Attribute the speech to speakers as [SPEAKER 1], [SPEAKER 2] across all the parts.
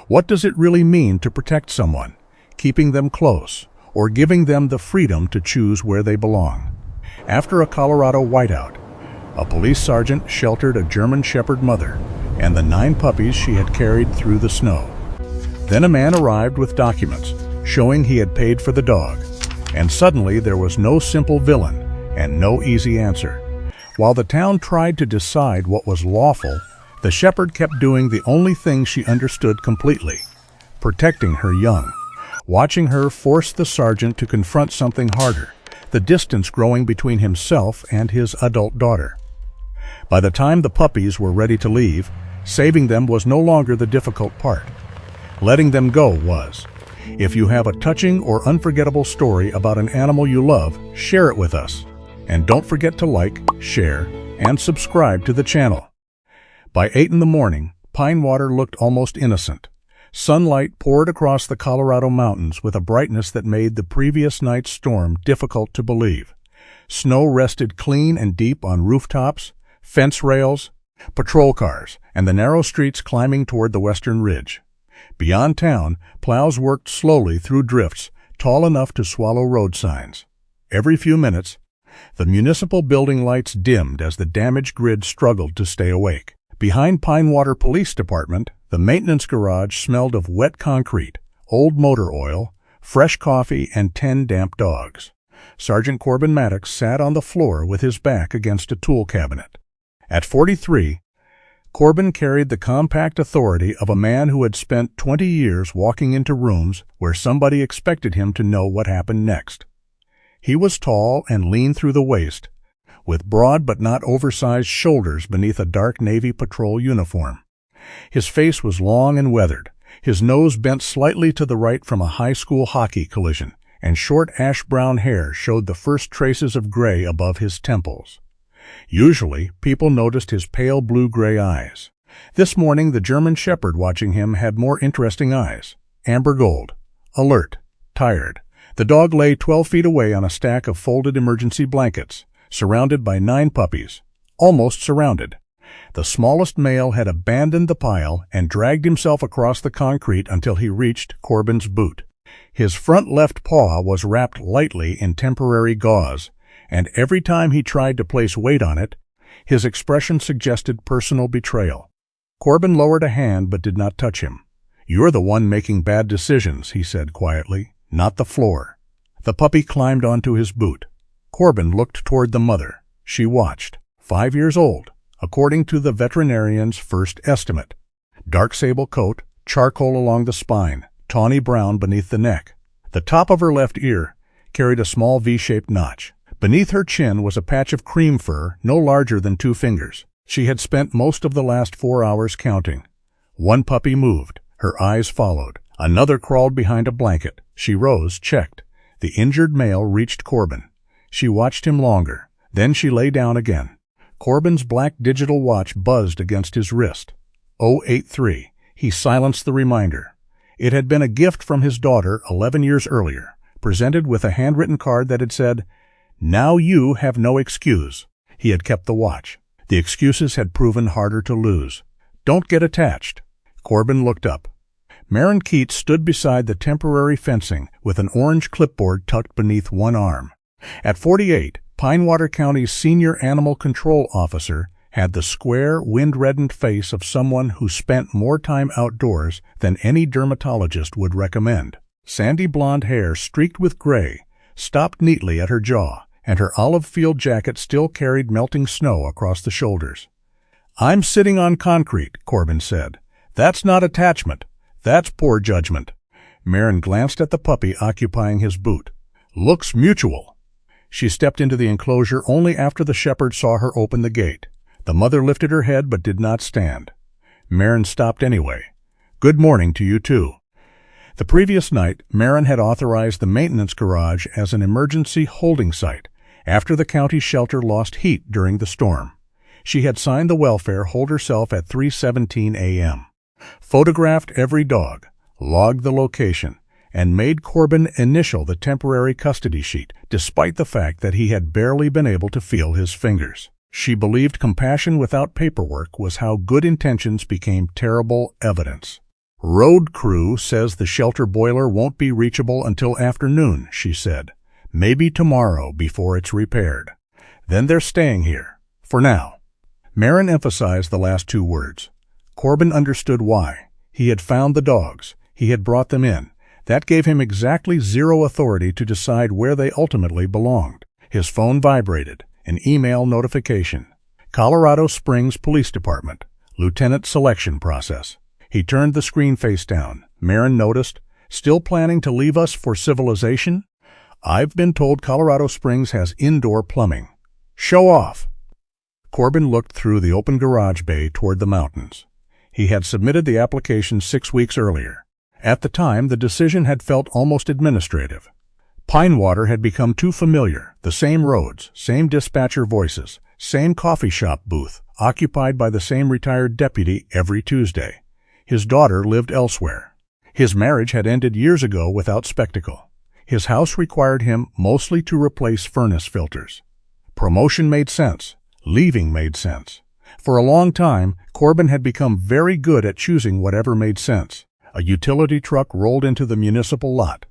[SPEAKER 1] What does it really mean to protect someone, keeping them close, or giving them the freedom to choose where they belong? After a Colorado whiteout, a police sergeant sheltered a German Shepherd mother and the 9 puppies she had carried through the snow. Then a man arrived with documents showing he had paid for the dog, and suddenly there was no simple villain and no easy answer. While the town tried to decide what was lawful, the shepherd kept doing the only thing she understood completely: protecting her young. Watching her forced the sergeant to confront something harder, the distance growing between himself and his adult daughter. By the time the puppies were ready to leave, saving them was no longer the difficult part. Letting them go was. If you have a touching or unforgettable story about an animal you love, share it with us. And don't forget to like, share, and subscribe to the channel. By 8 in the morning, Pine Water looked almost innocent. Sunlight poured across the Colorado mountains with a brightness that made the previous night's storm difficult to believe. Snow rested clean and deep on rooftops, fence rails, patrol cars, and the narrow streets climbing toward the western ridge. Beyond town, plows worked slowly through drifts tall enough to swallow road signs. Every few minutes, the municipal building lights dimmed as the damaged grid struggled to stay awake. Behind Pine Water Police Department, the maintenance garage smelled of wet concrete, old motor oil, fresh coffee, and 10 damp dogs. Sergeant Corbin Maddox sat on the floor with his back against a tool cabinet. At 43, Corbin carried the compact authority of a man who had spent 20 years walking into rooms where somebody expected him to know what happened next. He was tall and lean through the waist, with broad but not oversized shoulders beneath a dark Navy patrol uniform. His face was long and weathered, his nose bent slightly to the right from a high school hockey collision, and short ash-brown hair showed the first traces of gray above his temples. Usually, people noticed his pale blue-gray eyes. This morning, the German Shepherd watching him had more interesting eyes, amber gold, alert, tired. The dog lay 12 feet away on a stack of folded emergency blankets, surrounded by 9 puppies, almost surrounded. The smallest male had abandoned the pile and dragged himself across the concrete until he reached Corbin's boot. His front left paw was wrapped lightly in temporary gauze, and every time he tried to place weight on it, his expression suggested personal betrayal. Corbin lowered a hand but did not touch him. "You're the one making bad decisions," he said quietly, "not the floor." The puppy climbed onto his boot. Corbin looked toward the mother. She watched. 5 years old, according to the veterinarian's first estimate. Dark sable coat, charcoal along the spine, tawny brown beneath the neck. The top of her left ear carried a small V-shaped notch. Beneath her chin was a patch of cream fur no larger than 2 fingers. She had spent most of the last 4 hours counting. One puppy moved. Her eyes followed. Another crawled behind a blanket. She rose, checked. The injured male reached Corbin. She watched him longer. Then she lay down again. Corbin's black digital watch buzzed against his wrist. 083. He silenced the reminder. It had been a gift from his daughter 11 years earlier, presented with a handwritten card that had said, "Now you have no excuse." He had kept the watch. The excuses had proven harder to lose. "Don't get attached." Corbin looked up. Maren Keats stood beside the temporary fencing with an orange clipboard tucked beneath one arm. At 48, Pine Water County's senior animal control officer had the square, wind-reddened face of someone who spent more time outdoors than any dermatologist would recommend. Sandy blonde hair streaked with gray stopped neatly at her jaw, and her olive field jacket still carried melting snow across the shoulders. "I'm sitting on concrete," Corbin said. "That's not attachment. That's poor judgment." Maren glanced at the puppy occupying his boot. "Looks mutual." She stepped into the enclosure only after the shepherd saw her open the gate. The mother lifted her head but did not stand. Maren stopped anyway. "Good morning to you, too." The previous night, Maren had authorized the maintenance garage as an emergency holding site after the county shelter lost heat during the storm. She had signed the welfare hold herself at 3:17 a.m., photographed every dog, logged the location, and made Corbin initial the temporary custody sheet, despite the fact that he had barely been able to feel his fingers. She believed compassion without paperwork was how good intentions became terrible evidence. "Road crew says the shelter boiler won't be reachable until afternoon," she said. "Maybe tomorrow before it's repaired. Then they're staying here. For now." Marin emphasized the last two words. Corbin understood why. He had found the dogs. He had brought them in. That gave him exactly zero authority to decide where they ultimately belonged. His phone vibrated. An email notification. Colorado Springs Police Department. Lieutenant selection process. He turned the screen face down. Marin noticed. "Still planning to leave us for civilization? I've been told Colorado Springs has indoor plumbing. Show off." Corbin looked through the open garage bay toward the mountains. He had submitted the application 6 weeks earlier. At the time, the decision had felt almost administrative. Pinewater had become too familiar. The same roads, same dispatcher voices, same coffee shop booth, occupied by the same retired deputy every Tuesday. His daughter lived elsewhere. His marriage had ended years ago without spectacle. His house required him mostly to replace furnace filters. Promotion made sense. Leaving made sense. For a long time, Corbin had become very good at choosing whatever made sense. A utility truck rolled into the municipal lot.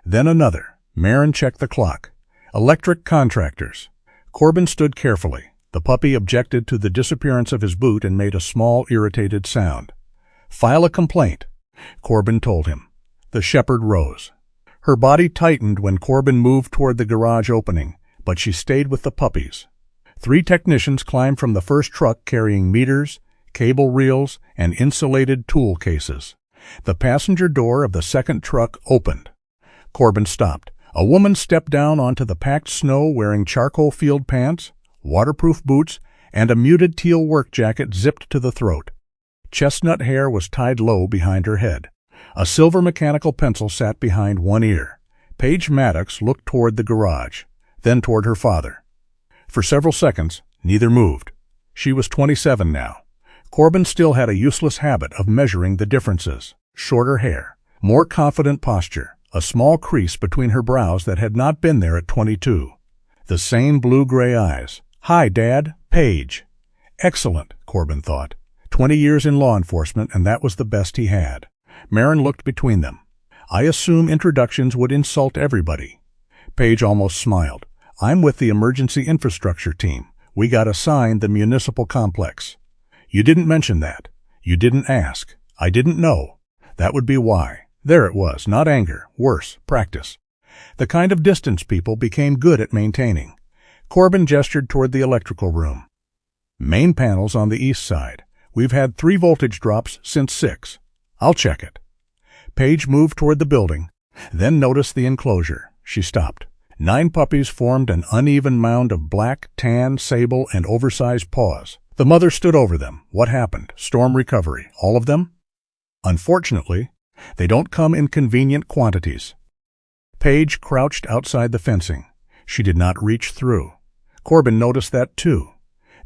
[SPEAKER 1] Then another. Marin checked the clock. Electric contractors. Corbin stood carefully. The puppy objected to the disappearance of his boot and made a small, irritated sound. "File a complaint," Corbin told him. The shepherd rose. Her body tightened when Corbin moved toward the garage opening, but she stayed with the puppies. 3 technicians climbed from the first truck carrying meters, cable reels, and insulated tool cases. The passenger door of the second truck opened. Corbin stopped. A woman stepped down onto the packed snow wearing charcoal field pants, waterproof boots, and a muted teal work jacket zipped to the throat. Chestnut hair was tied low behind her head. A silver mechanical pencil sat behind one ear. Paige Maddox looked toward the garage, then toward her father. For several seconds, neither moved. She was 27 now. Corbin still had a useless habit of measuring the differences. Shorter hair, more confident posture, a small crease between her brows that had not been there at 22. The same blue-gray eyes. "Hi, Dad. Paige." Excellent, Corbin thought. 20 years in law enforcement, and that was the best he had. Marin looked between them. "I assume introductions would insult everybody." Paige almost smiled. "I'm with the emergency infrastructure team. We got assigned the municipal complex." "You didn't mention that. You didn't ask. I didn't know. That would be why." There it was, not anger, worse, practice. The kind of distance people became good at maintaining. Corbin gestured toward the electrical room. "Main panels on the east side. We've had 3 voltage drops since 6. I'll check it." Paige moved toward the building, then noticed the enclosure. She stopped. 9 puppies formed an uneven mound of black, tan, sable, and oversized paws. The mother stood over them. What happened? Storm recovery. All of them? "Unfortunately, they don't come in convenient quantities." Paige crouched outside the fencing. She did not reach through. Corbin noticed that too.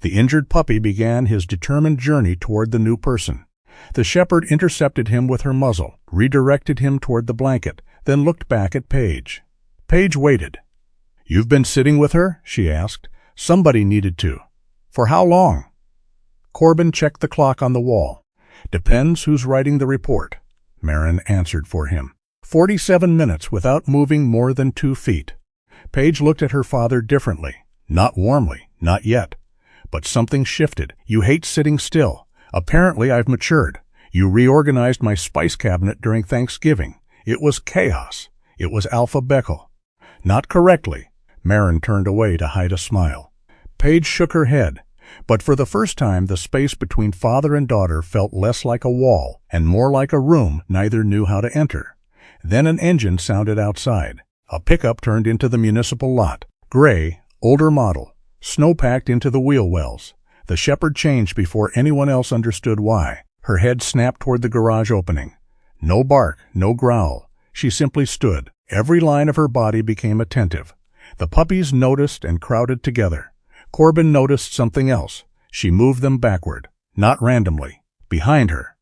[SPEAKER 1] The injured puppy began his determined journey toward the new person. The shepherd intercepted him with her muzzle, redirected him toward the blanket, then looked back at Paige. Paige waited. "You've been sitting with her?" she asked. "Somebody needed to." "For how long?" Corbin checked the clock on the wall. "Depends who's writing the report," Marin answered for him. 47 minutes without moving more than 2 feet. Paige looked at her father differently. Not warmly, not yet. But something shifted. "You hate sitting still. Apparently I've matured. You reorganized my spice cabinet during Thanksgiving. It was chaos. It was alphabetical." "Not correctly." Marin turned away to hide a smile. Paige shook her head. But for the first time, the space between father and daughter felt less like a wall and more like a room neither knew how to enter. Then an engine sounded outside. A pickup turned into the municipal lot. Gray, older model, snow-packed into the wheel wells. The shepherd changed before anyone else understood why. Her head snapped toward the garage opening. No bark, no growl. She simply stood. Every line of her body became attentive. The puppies noticed and crowded together. Corbin noticed something else. She moved them backward, not randomly. Behind her.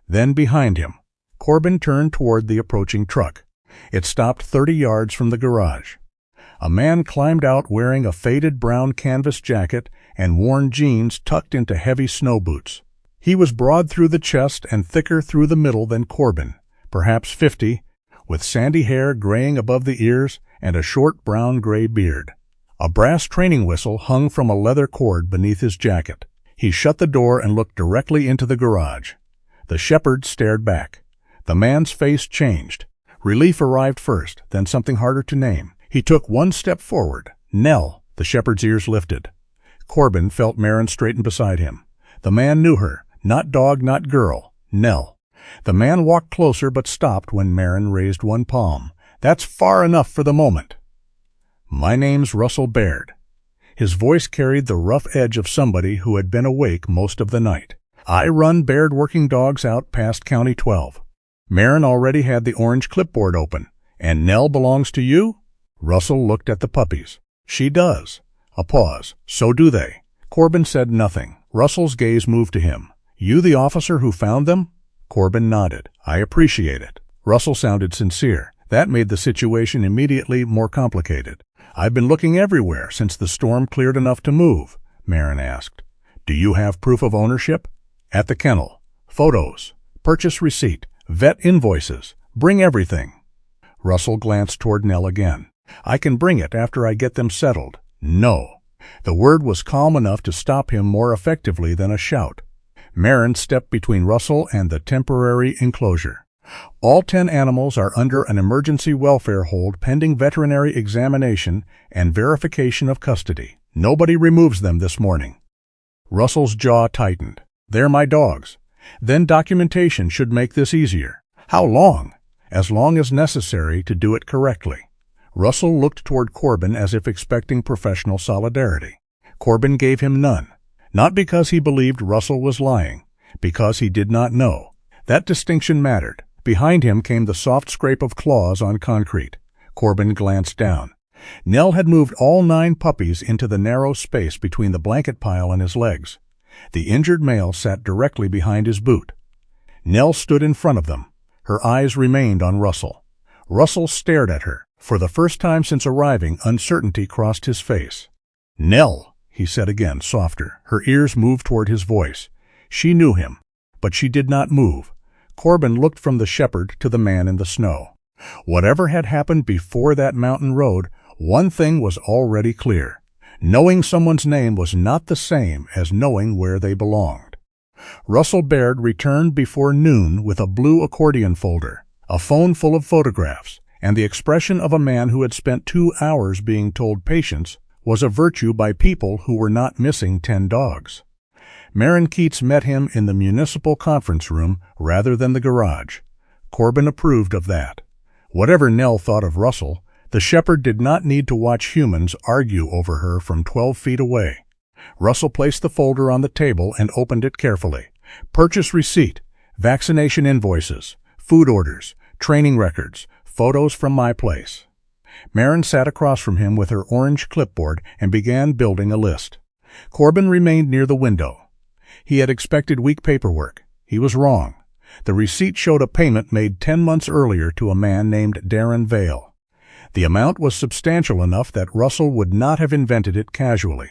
[SPEAKER 1] Then behind him. Corbin turned toward the approaching truck. It stopped 30 yards from the garage. A man climbed out wearing a faded brown canvas jacket and worn jeans tucked into heavy snow boots. He was broad through the chest and thicker through the middle than Corbin, perhaps 50, with sandy hair graying above the ears and a short brown-gray beard. A brass training whistle hung from a leather cord beneath his jacket. He shut the door and looked directly into the garage. The shepherd stared back. The man's face changed. Relief arrived first, then something harder to name. He took one step forward. Nell. The shepherd's ears lifted. Corbin felt Marin straighten beside him. The man knew her. Not dog, not girl. Nell. The man walked closer but stopped when Marin raised one palm. That's far enough for the moment. My name's Russell Baird. His voice carried the rough edge of somebody who had been awake most of the night. I run Baird Working Dogs out past County 12. Marin already had the orange clipboard open. And Nell belongs to you? Russell looked at the puppies. She does. A pause. So do they. Corbin said nothing. Russell's gaze moved to him. You the officer who found them? Corbin nodded. I appreciate it. Russell sounded sincere. That made the situation immediately more complicated. I've been looking everywhere since the storm cleared enough to move, Marin asked. Do you have proof of ownership? At the kennel. Photos. Purchase receipt. Vet invoices. Bring everything. Russell glanced toward Nell again. I can bring it after I get them settled. No. The word was calm enough to stop him more effectively than a shout. Marin stepped between Russell and the temporary enclosure. All 10 animals are under an emergency welfare hold pending veterinary examination and verification of custody. Nobody removes them this morning. Russell's jaw tightened. They're my dogs. Then documentation should make this easier. How long? As long as necessary to do it correctly. Russell looked toward Corbin as if expecting professional solidarity. Corbin gave him none. Not because he believed Russell was lying, because he did not know. That distinction mattered. Behind him came the soft scrape of claws on concrete. Corbin glanced down. Nell had moved all 9 puppies into the narrow space between the blanket pile and his legs. The injured male sat directly behind his boot. Nell stood in front of them. Her eyes remained on Russell. Russell stared at her. For the first time since arriving, uncertainty crossed his face. Nell, he said again, softer. Her ears moved toward his voice. She knew him, but she did not move. Corbin looked from the shepherd to the man in the snow. Whatever had happened before that mountain road, one thing was already clear. Knowing someone's name was not the same as knowing where they belonged. Russell Baird returned before noon with a blue accordion folder, a phone full of photographs, and the expression of a man who had spent 2 hours being told patience was a virtue by people who were not missing 10 dogs. Marin Keats met him in the municipal conference room rather than the garage. Corbin approved of that. Whatever Nell thought of Russell, the shepherd did not need to watch humans argue over her from 12 feet away. Russell placed the folder on the table and opened it carefully. Purchase receipt, vaccination invoices, food orders, training records, photos from my place. Marin sat across from him with her orange clipboard and began building a list. Corbin remained near the window. He had expected weak paperwork. He was wrong. The receipt showed a payment made 10 months earlier to a man named Darren Vale. The amount was substantial enough that Russell would not have invented it casually.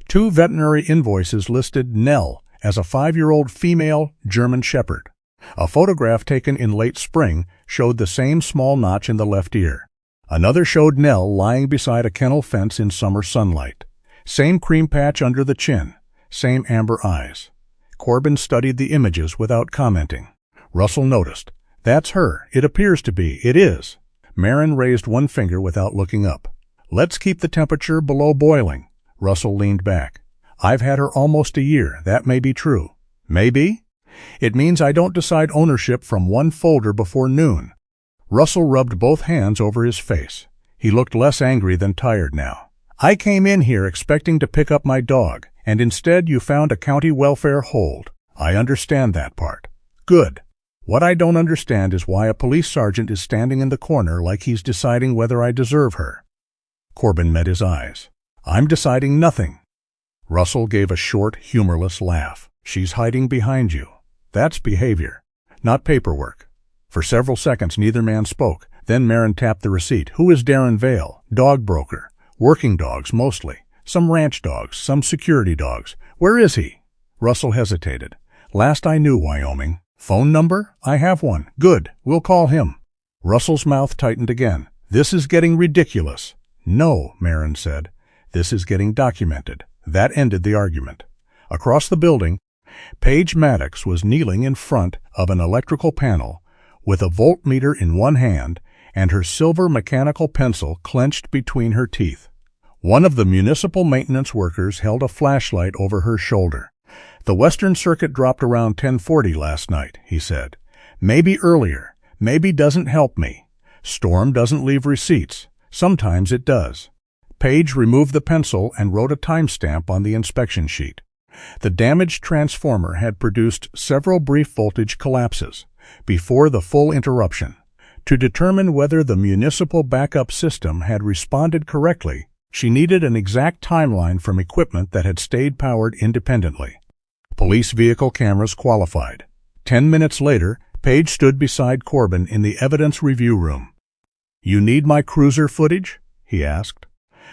[SPEAKER 1] 2 veterinary invoices listed Nell as a 5-year-old female German shepherd. A photograph taken in late spring showed the same small notch in the left ear. Another showed Nell lying beside a kennel fence in summer sunlight. Same cream patch under the chin. Same amber eyes. Corbin studied the images without commenting. Russell noticed. That's her. It appears to be. It is. Marin raised one finger without looking up. Let's keep the temperature below boiling. Russell leaned back. I've had her almost a year. That may be true. Maybe? It means I don't decide ownership from one folder before noon. Russell rubbed both hands over his face. He looked less angry than tired now. I came in here expecting to pick up my dog, and instead you found a county welfare hold. I understand that part. Good. What I don't understand is why a police sergeant is standing in the corner like he's deciding whether I deserve her. Corbin met his eyes. I'm deciding nothing. Russell gave a short, humorless laugh. She's hiding behind you. That's behavior, not paperwork. For several seconds neither man spoke. Then Marin tapped the receipt. Who is Darren Vale? Dog broker. Working dogs mostly. Some ranch dogs, some security dogs. Where is he? Russell hesitated. Last I knew, Wyoming. Phone number? I have one. Good. We'll call him. Russell's mouth tightened again. This is getting ridiculous. No, Marin said. This is getting documented. That ended the argument. Across the building, Paige Maddox was kneeling in front of an electrical panel with a voltmeter in one hand and her silver mechanical pencil clenched between her teeth. One of the municipal maintenance workers held a flashlight over her shoulder. The Western Circuit dropped around 10:40 last night, he said. Maybe earlier. Maybe doesn't help me. Storm doesn't leave receipts. Sometimes it does. Paige removed the pencil and wrote a timestamp on the inspection sheet. The damaged transformer had produced several brief voltage collapses before the full interruption. To determine whether the municipal backup system had responded correctly, she needed an exact timeline from equipment that had stayed powered independently. Police vehicle cameras qualified. 10 minutes later, Paige stood beside Corbin in the evidence review room. "You need my cruiser footage?" he asked.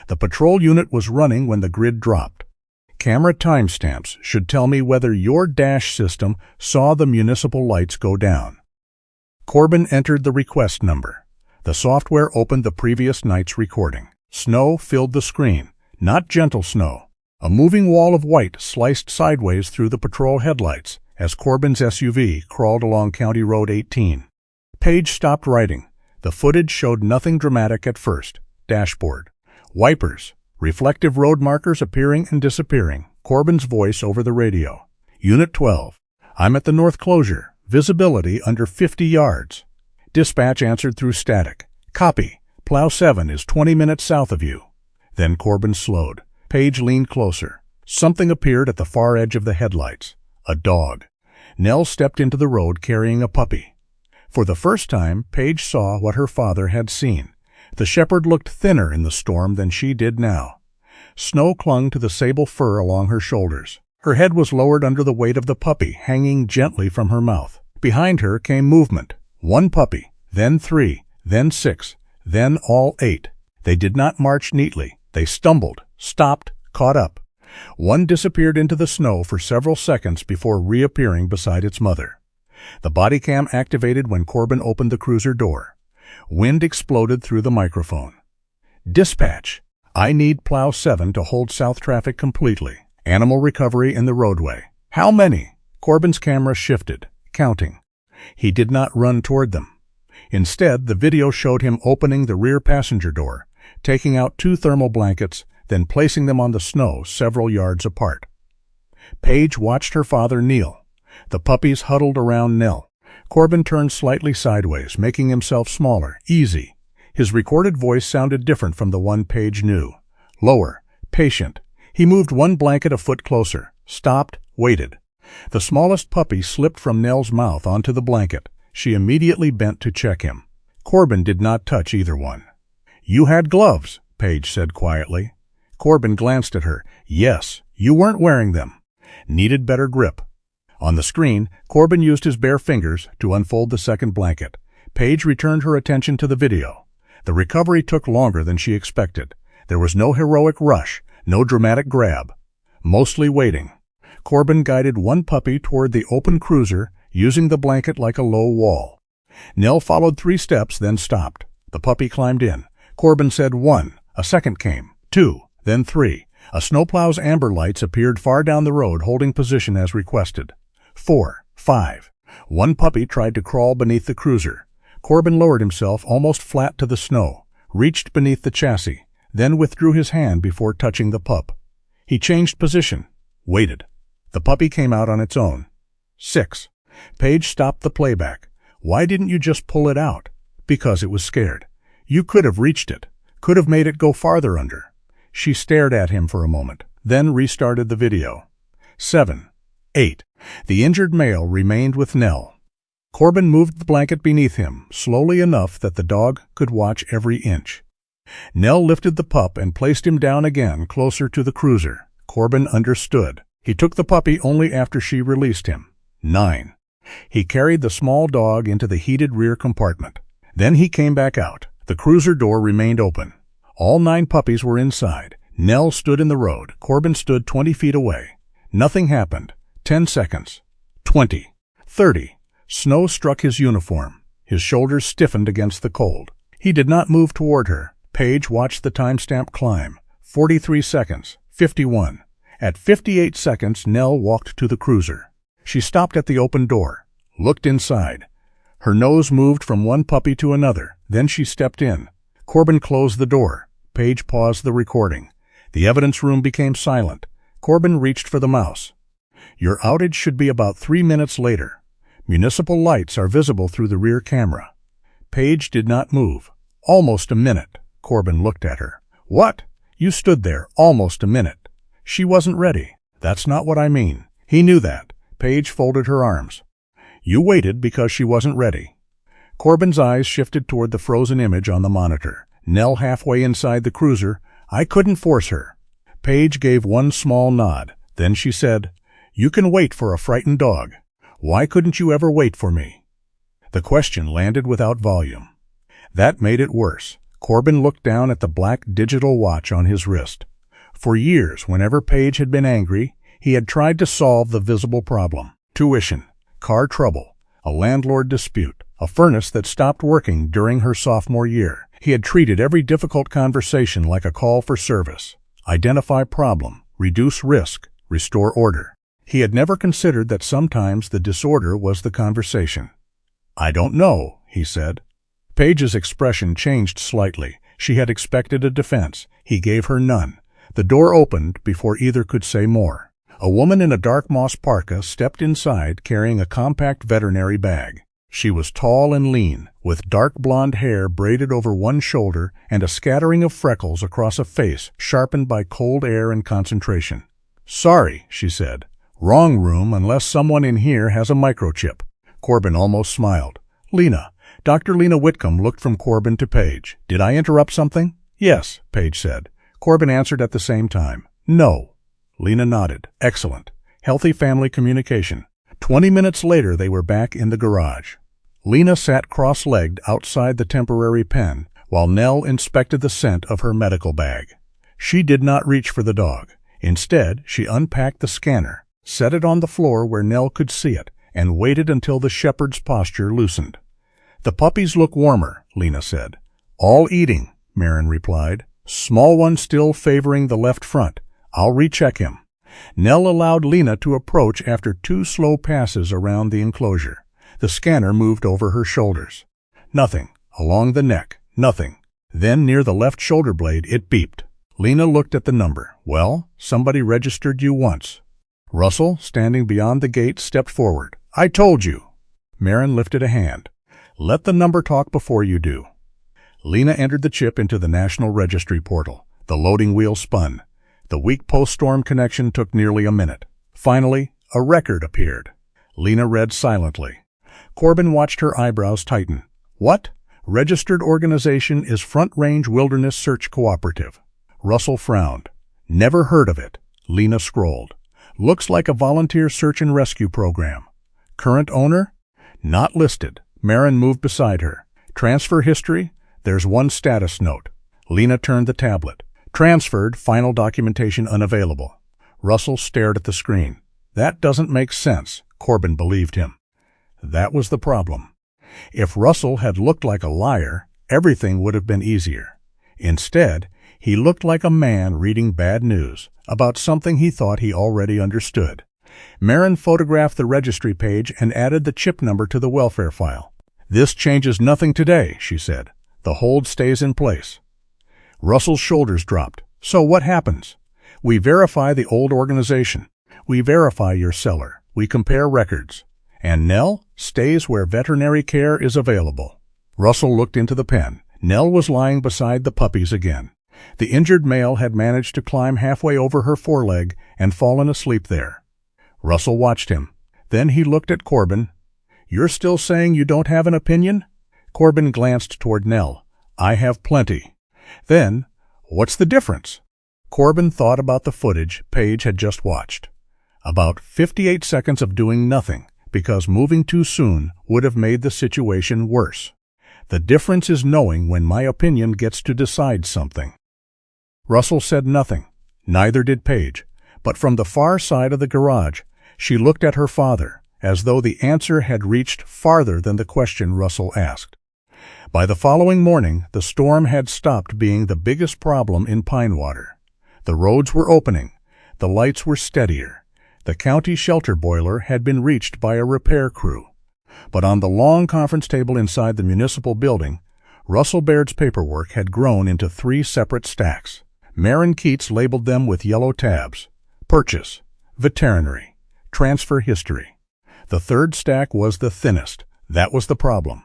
[SPEAKER 1] The patrol unit was running when the grid dropped. Camera timestamps should tell me whether your dash system saw the municipal lights go down. Corbin entered the request number. The software opened the previous night's recording. Snow filled the screen, not gentle snow. A moving wall of white sliced sideways through the patrol headlights as Corbin's SUV crawled along County Road 18. Paige stopped writing. The footage showed nothing dramatic at first. Dashboard. Wipers. Reflective road markers appearing and disappearing. Corbin's voice over the radio. Unit 12. I'm at the north closure. Visibility under 50 yards. Dispatch answered through static. Copy. Plow 7 is 20 minutes south of you. Then Corbin slowed. Paige leaned closer. Something appeared at the far edge of the headlights. A dog. Nell stepped into the road carrying a puppy. For the first time, Paige saw what her father had seen. The shepherd looked thinner in the storm than she did now. Snow clung to the sable fur along her shoulders. Her head was lowered under the weight of the puppy, hanging gently from her mouth. Behind her came movement. One puppy, then 3, then 6, then all 8. They did not march neatly. They stumbled, stopped, caught up. One disappeared into the snow for several seconds before reappearing beside its mother. The body cam activated when Corbin opened the cruiser door. Wind exploded through the microphone. Dispatch. I need Plow 7 to hold south traffic completely. Animal recovery in the roadway. How many? Corbin's camera shifted, counting. He did not run toward them. Instead, the video showed him opening the rear passenger door, taking out 2 thermal blankets, then placing them on the snow several yards apart. Paige watched her father kneel. The puppies huddled around Nell. Corbin turned slightly sideways, making himself smaller, easy. His recorded voice sounded different from the one Paige knew. Lower, patient. He moved one blanket a foot closer, stopped, waited. The smallest puppy slipped from Nell's mouth onto the blanket. She immediately bent to check him. Corbin did not touch either one. You had gloves, Paige said quietly. Corbin glanced at her. Yes, you weren't wearing them. Needed better grip. On the screen, Corbin used his bare fingers to unfold the second blanket. Paige returned her attention to the video. The recovery took longer than she expected. There was no heroic rush, no dramatic grab. Mostly waiting. Corbin guided one puppy toward the open cruiser, using the blanket like a low wall. Nell followed 3 steps, then stopped. The puppy climbed in. Corbin said 1. A second came. 2. Then 3. A snowplow's amber lights appeared far down the road, holding position as requested. 4. 5. One puppy tried to crawl beneath the cruiser. Corbin lowered himself almost flat to the snow, reached beneath the chassis, then withdrew his hand before touching the pup. He changed position, waited. The puppy came out on its own. 6. Paige stopped the playback. Why didn't you just pull it out? Because it was scared. You could have reached it, could have made it go farther under. She stared at him for a moment, then restarted the video. 7. 8. The injured male remained with Nell. Corbin moved the blanket beneath him, slowly enough that the dog could watch every inch. Nell lifted the pup and placed him down again, closer to the cruiser. Corbin understood. He took the puppy only after she released him. 9. He carried the small dog into the heated rear compartment. Then he came back out. The cruiser door remained open. All 9 puppies were inside. Nell stood in the road. Corbin stood 20 feet away. Nothing happened. 10 seconds. 20. 30. Snow struck his uniform. His shoulders stiffened against the cold. He did not move toward her. Paige watched the timestamp climb. 43 seconds. 51. At 58 seconds, Nell walked to the cruiser. She stopped at the open door, looked inside. Her nose moved from one puppy to another. Then she stepped in. Corbin closed the door. Paige paused the recording. The evidence room became silent. Corbin reached for the mouse. Your outage should be about 3 minutes later. Municipal lights are visible through the rear camera. Paige did not move. Almost a minute. Corbin looked at her. What? You stood there almost a minute. She wasn't ready. That's not what I mean. He knew that. Paige folded her arms. You waited because she wasn't ready. Corbin's eyes shifted toward the frozen image on the monitor. Nell halfway inside the cruiser. I couldn't force her. Paige gave one small nod. Then she said, You can wait for a frightened dog. Why couldn't you ever wait for me? The question landed without volume. That made it worse. Corbin looked down at the black digital watch on his wrist. For years, whenever Paige had been angry, he had tried to solve the visible problem. Tuition, car trouble, a landlord dispute, a furnace that stopped working during her sophomore year. He had treated every difficult conversation like a call for service. Identify problem, reduce risk, restore order. He had never considered that sometimes the disorder was the conversation. I don't know, he said. Paige's expression changed slightly. She had expected a defense. He gave her none. The door opened before either could say more. A woman in a dark moss parka stepped inside carrying a compact veterinary bag. She was tall and lean, with dark blonde hair braided over one shoulder and a scattering of freckles across a face sharpened by cold air and concentration. Sorry, she said. Wrong room unless someone in here has a microchip. Corbin almost smiled. Lena. Dr. Lena Whitcomb looked from Corbin to Paige. Did I interrupt something? Yes, Paige said. Corbin answered at the same time. No. Lena nodded. Excellent. Healthy family communication. 20 minutes later, they were back in the garage. Lena sat cross-legged outside the temporary pen, while Nell inspected the scent of her medical bag. She did not reach for the dog. Instead, she unpacked the scanner, set it on the floor where Nell could see it, and waited until the shepherd's posture loosened. The puppies look warmer, Lena said. All eating, Marin replied. Small one still favoring the left front. I'll recheck him. Nell allowed Lena to approach after 2 slow passes around the enclosure. The scanner moved over her shoulders. Nothing. Along the neck. Nothing. Then near the left shoulder blade, it beeped. Lena looked at the number. Well, somebody registered you once. Russell, standing beyond the gate, stepped forward. I told you. Marin lifted a hand. Let the number talk before you do. Lena entered the chip into the National Registry portal. The loading wheel spun. The weak post-storm connection took nearly a minute. Finally, a record appeared. Lena read silently. Corbin watched her eyebrows tighten. What? Registered organization is Front Range Wilderness Search Cooperative. Russell frowned. Never heard of it. Lena scrolled. Looks like a volunteer search and rescue program. Current owner? Not listed. Marin moved beside her. Transfer history? There's one status note. Lena turned the tablet. Transferred, final documentation unavailable. Russell stared at the screen. That doesn't make sense, Corbin believed him. That was the problem. If Russell had looked like a liar, everything would have been easier. Instead, he looked like a man reading bad news about something he thought he already understood. Marin photographed the registry page and added the chip number to the welfare file. This changes nothing today, she said. The hold stays in place. Russell's shoulders dropped. So what happens? We verify the old organization. We verify your seller. We compare records. And Nell stays where veterinary care is available. Russell looked into the pen. Nell was lying beside the puppies again. The injured male had managed to climb halfway over her foreleg and fallen asleep there. Russell watched him. Then he looked at Corbin. You're still saying you don't have an opinion? Corbin glanced toward Nell. I have plenty. Then, what's the difference? Corbin thought about the footage Paige had just watched. About 58 seconds of doing nothing, because moving too soon would have made the situation worse. The difference is knowing when my opinion gets to decide something. Russell said nothing. Neither did Paige. But from the far side of the garage, she looked at her father, as though the answer had reached farther than the question Russell asked. By the following morning, the storm had stopped being the biggest problem in Pinewater. The roads were opening. The lights were steadier. The county shelter boiler had been reached by a repair crew. But on the long conference table inside the municipal building, Russell Baird's paperwork had grown into 3 separate stacks. Maren Keats labeled them with yellow tabs: purchase, veterinary, transfer history. The third stack was the thinnest. That was the problem.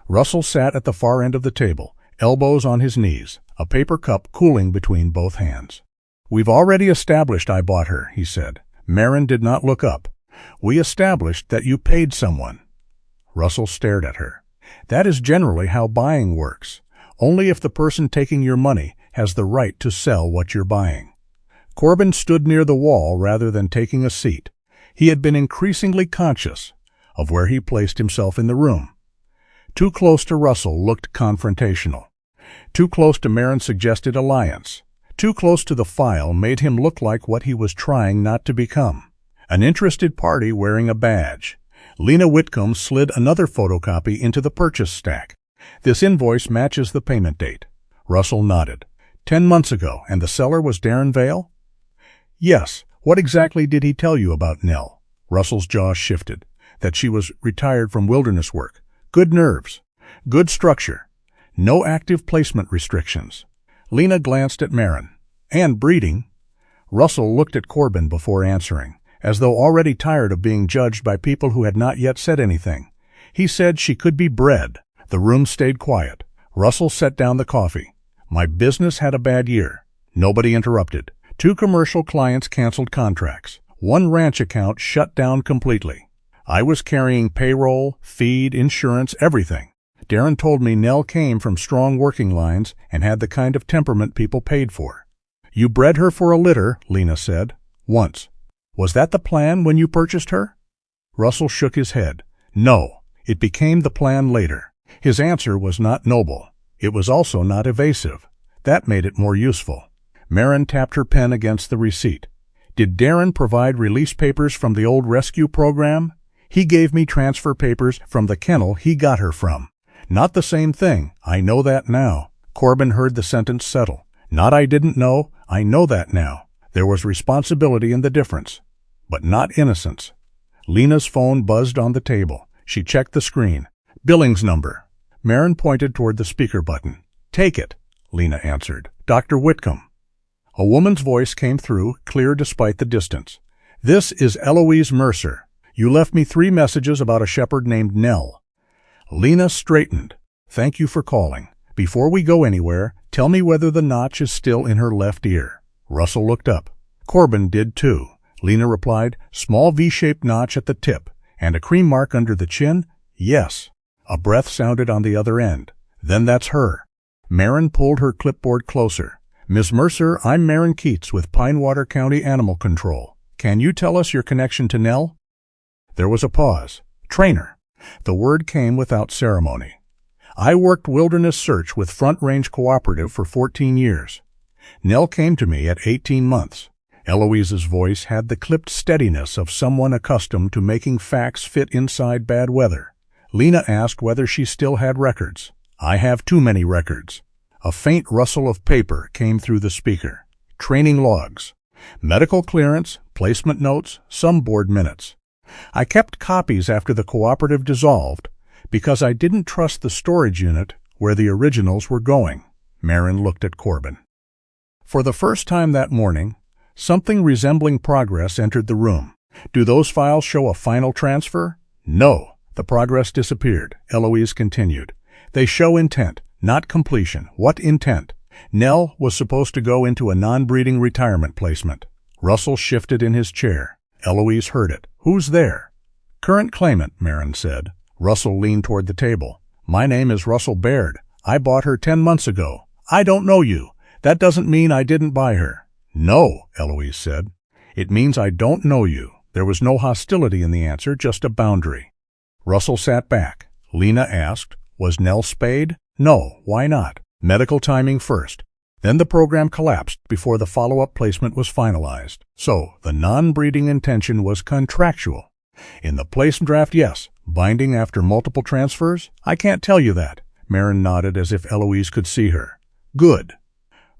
[SPEAKER 1] Russell sat at the far end of the table, elbows on his knees, a paper cup cooling between both hands. "We've already established I bought her," he said. Maren did not look up. "We established that you paid someone." Russell stared at her. "That is generally how buying works. Only if the person taking your money has the right to sell what you're buying." Corbin stood near the wall rather than taking a seat. He had been increasingly conscious of where he placed himself in the room. Too close to Russell looked confrontational. Too close to Maren suggested alliance. Too close to the file made him look like what he was trying not to become: an interested party wearing a badge. Lena Whitcomb slid another photocopy into the purchase stack. "This invoice matches the payment date." Russell nodded. 10 months ago, and the seller was Darren Vale?" "Yes. What exactly did he tell you about Nell?" Russell's jaw shifted. "That she was retired from wilderness work. Good nerves. Good structure. No active placement restrictions." Lena glanced at Maren. "And breeding." Russell looked at Corbin before answering, as though already tired of being judged by people who had not yet said anything. He said she could be bred. The room stayed quiet. Russell set down the coffee. "My business had a bad year." Nobody interrupted. 2 commercial clients canceled contracts. 1 ranch account shut down completely. I was carrying payroll, feed, insurance, everything. Darren told me Nell came from strong working lines and had the kind of temperament people paid for. "You bred her for a litter," Lena said. "Once. Was that the plan when you purchased her?" Russell shook his head. "No. It became the plan later." His answer was not noble. It was also not evasive. That made it more useful. Maren tapped her pen against the receipt. "Did Darren provide release papers from the old rescue program?" "He gave me transfer papers from the kennel he got her from." "Not the same thing. I know that now." Corbin heard the sentence settle. "Not I didn't know. I know that now. There was responsibility in the difference. But not innocence." Lena's phone buzzed on the table. She checked the screen. "Billings number." Maren pointed toward the speaker button. "Take it," Lena answered. "Dr. Whitcomb." A woman's voice came through, clear despite the distance. "This is Eloise Mercer. You left me 3 messages about a shepherd named Nell." Lena straightened. "Thank you for calling. Before we go anywhere, tell me whether the notch is still in her left ear." Russell looked up. Corbin did too. Lena replied, "Small V-shaped notch at the tip. And a cream mark under the chin?" "Yes." A breath sounded on the other end. "Then that's her." Maren pulled her clipboard closer. "Miss Mercer, I'm Maren Keats with Pinewater County Animal Control. Can you tell us your connection to Nell?" There was a pause. "Trainer." The word came without ceremony. "I worked wilderness search with Front Range Cooperative for 14 years. Nell came to me at 18 months. Eloise's voice had the clipped steadiness of someone accustomed to making facts fit inside bad weather. Lena asked whether she still had records. "I have too many records." A faint rustle of paper came through the speaker. "Training logs. Medical clearance, placement notes, some board minutes. I kept copies after the cooperative dissolved because I didn't trust the storage unit where the originals were going." Maren looked at Corbin. For the first time that morning, something resembling progress entered the room. "Do those files show a final transfer?" "No." The progress disappeared. Eloise continued. "They show intent, not completion." "What intent?" "Nell was supposed to go into a non-breeding retirement placement." Russell shifted in his chair. Eloise heard it. "Who's there?" "Current claimant," Maren said. Russell leaned toward the table. "My name is Russell Baird. I bought her 10 months ago." "I don't know you. That doesn't mean I didn't buy her." "No," Eloise said. "It means I don't know you." There was no hostility in the answer, just a boundary. Russell sat back. Lena asked, "Was Nell spayed?" "No. Why not?" "Medical timing first. Then the program collapsed before the follow-up placement was finalized. So the non-breeding intention was contractual." In the placement draft, yes. Binding after multiple transfers? I can't tell you that. Marin nodded as if Eloise could see her. Good.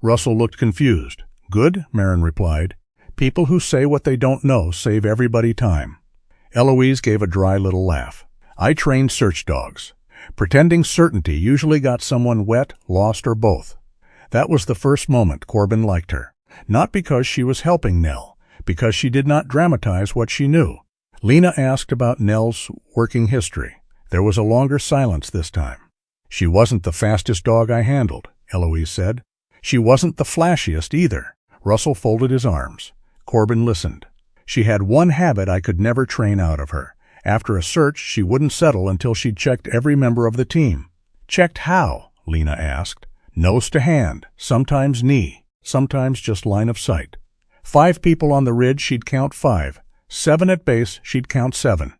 [SPEAKER 1] Russell looked confused. Good, Marin replied. People who say what they don't know save everybody time. Eloise gave a dry little laugh. I trained search dogs. Pretending certainty usually got someone wet, lost, or both. That was the first moment Corbin liked her. Not because she was helping Nell, because she did not dramatize what she knew. Lena asked about Nell's working history. There was a longer silence this time. She wasn't the fastest dog I handled, Eloise said. She wasn't the flashiest either. Russell folded his arms. Corbin listened. She had one habit I could never train out of her. After a search, she wouldn't settle until she'd checked every member of the team. Checked how? Lena asked. Nose to hand, sometimes knee, sometimes just line of sight. 5 people on the ridge, she'd count 5. 7 at base, she'd count 7.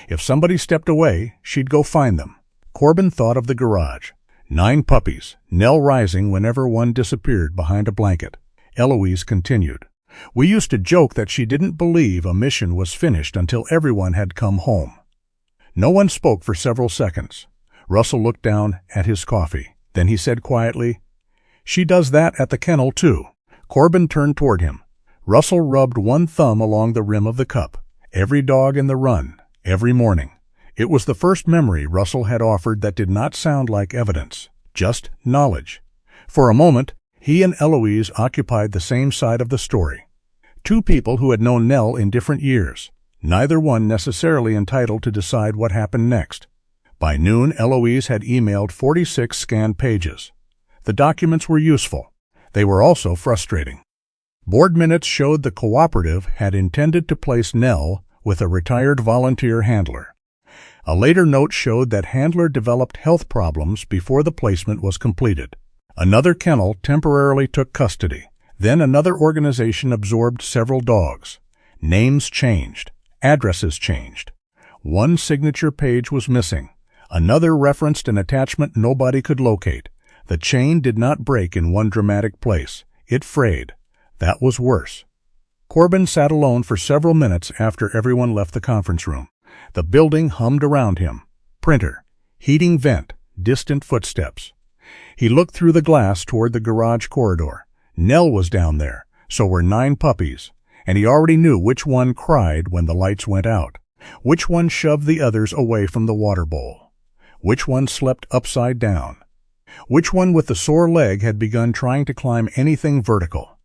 [SPEAKER 1] If somebody stepped away, she'd go find them. Corbin thought of the garage. 9 puppies, Nell rising whenever one disappeared behind a blanket. Eloise continued. We used to joke that she didn't believe a mission was finished until everyone had come home. No one spoke for several seconds. Russell looked down at his coffee. Then he said quietly, She does that at the kennel, too. Corbin turned toward him. Russell rubbed one thumb along the rim of the cup. Every dog in the run, every morning. It was the first memory Russell had offered that did not sound like evidence, just knowledge. For a moment, he and Eloise occupied the same side of the story. 2 people who had known Nell in different years, neither one necessarily entitled to decide what happened next. By noon, Eloise had emailed 46 scanned pages. The documents were useful. They were also frustrating. Board minutes showed the cooperative had intended to place Nell with a retired volunteer handler. A later note showed that handler developed health problems before the placement was completed. Another kennel temporarily took custody. Then another organization absorbed several dogs. Names changed. Addresses changed. One signature page was missing. Another referenced an attachment nobody could locate. The chain did not break in one dramatic place. It frayed. That was worse. Corbin sat alone for several minutes after everyone left the conference room. The building hummed around him. Printer. Heating vent. Distant footsteps. He looked through the glass toward the garage corridor. Nell was down there, so were 9 puppies, and he already knew which one cried when the lights went out, which one shoved the others away from the water bowl, which one slept upside down, which one with the sore leg had begun trying to climb anything vertical.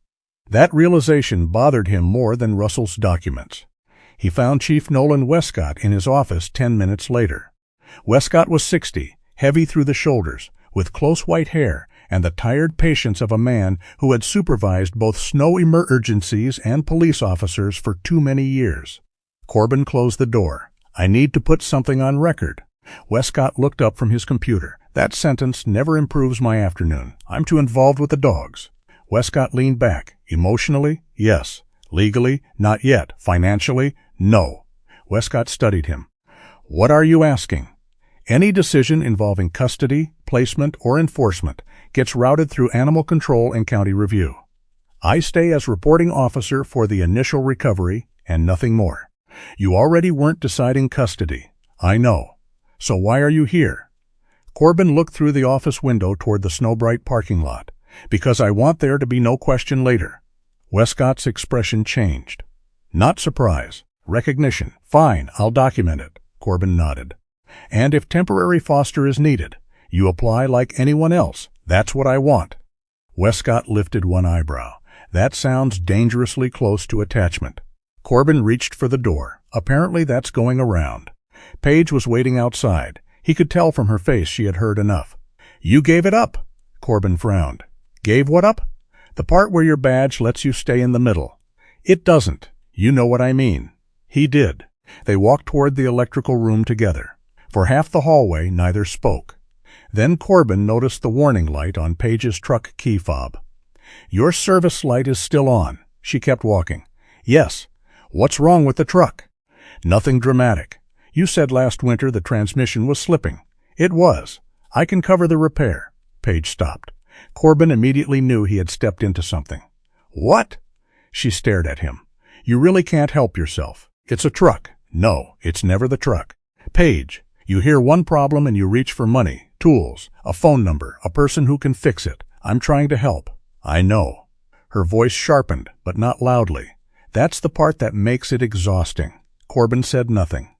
[SPEAKER 1] That realization bothered him more than Russell's documents. He found Chief Nolan Westcott in his office 10 minutes later. Westcott was 60, heavy through the shoulders, with close white hair and the tired patience of a man who had supervised both snow emergencies and police officers for too many years. Corbin closed the door. I need to put something on record. Westcott looked up from his computer. That sentence never improves my afternoon. I'm too involved with the dogs. Westcott leaned back. Emotionally? Yes. Legally? Not yet. Financially? No. Westcott studied him. What are you asking? Any decision involving custody, placement, or enforcement gets routed through animal control and county review. I stay as reporting officer for the initial recovery and nothing more. You already weren't deciding custody. I know. So why are you here? Corbin looked through the office window toward the Snowbright parking lot. Because I want there to be no question later. Westcott's expression changed. Not surprise. Recognition. Fine, I'll document it. Corbin nodded. And if temporary foster is needed, you apply like anyone else. That's what I want. Westcott lifted one eyebrow. That sounds dangerously close to attachment. Corbin reached for the door. Apparently that's going around. Paige was waiting outside. He could tell from her face she had heard enough. You gave it up. Corbin frowned. Gave what up? The part where your badge lets you stay in the middle. It doesn't. You know what I mean. He did. They walked toward the electrical room together. For half the hallway, neither spoke. Then Corbin noticed the warning light on Paige's truck key fob. Your service light is still on. She kept walking. Yes. What's wrong with the truck? Nothing dramatic. You said last winter the transmission was slipping. It was. I can cover the repair. Paige stopped. Corbin immediately knew he had stepped into something. What? She stared at him. You really can't help yourself. It's a truck. No, it's never the truck. Paige, you hear one problem and you reach for money, tools, a phone number, a person who can fix it. I'm trying to help. I know. Her voice sharpened, but not loudly. That's the part that makes it exhausting. Corbin said nothing.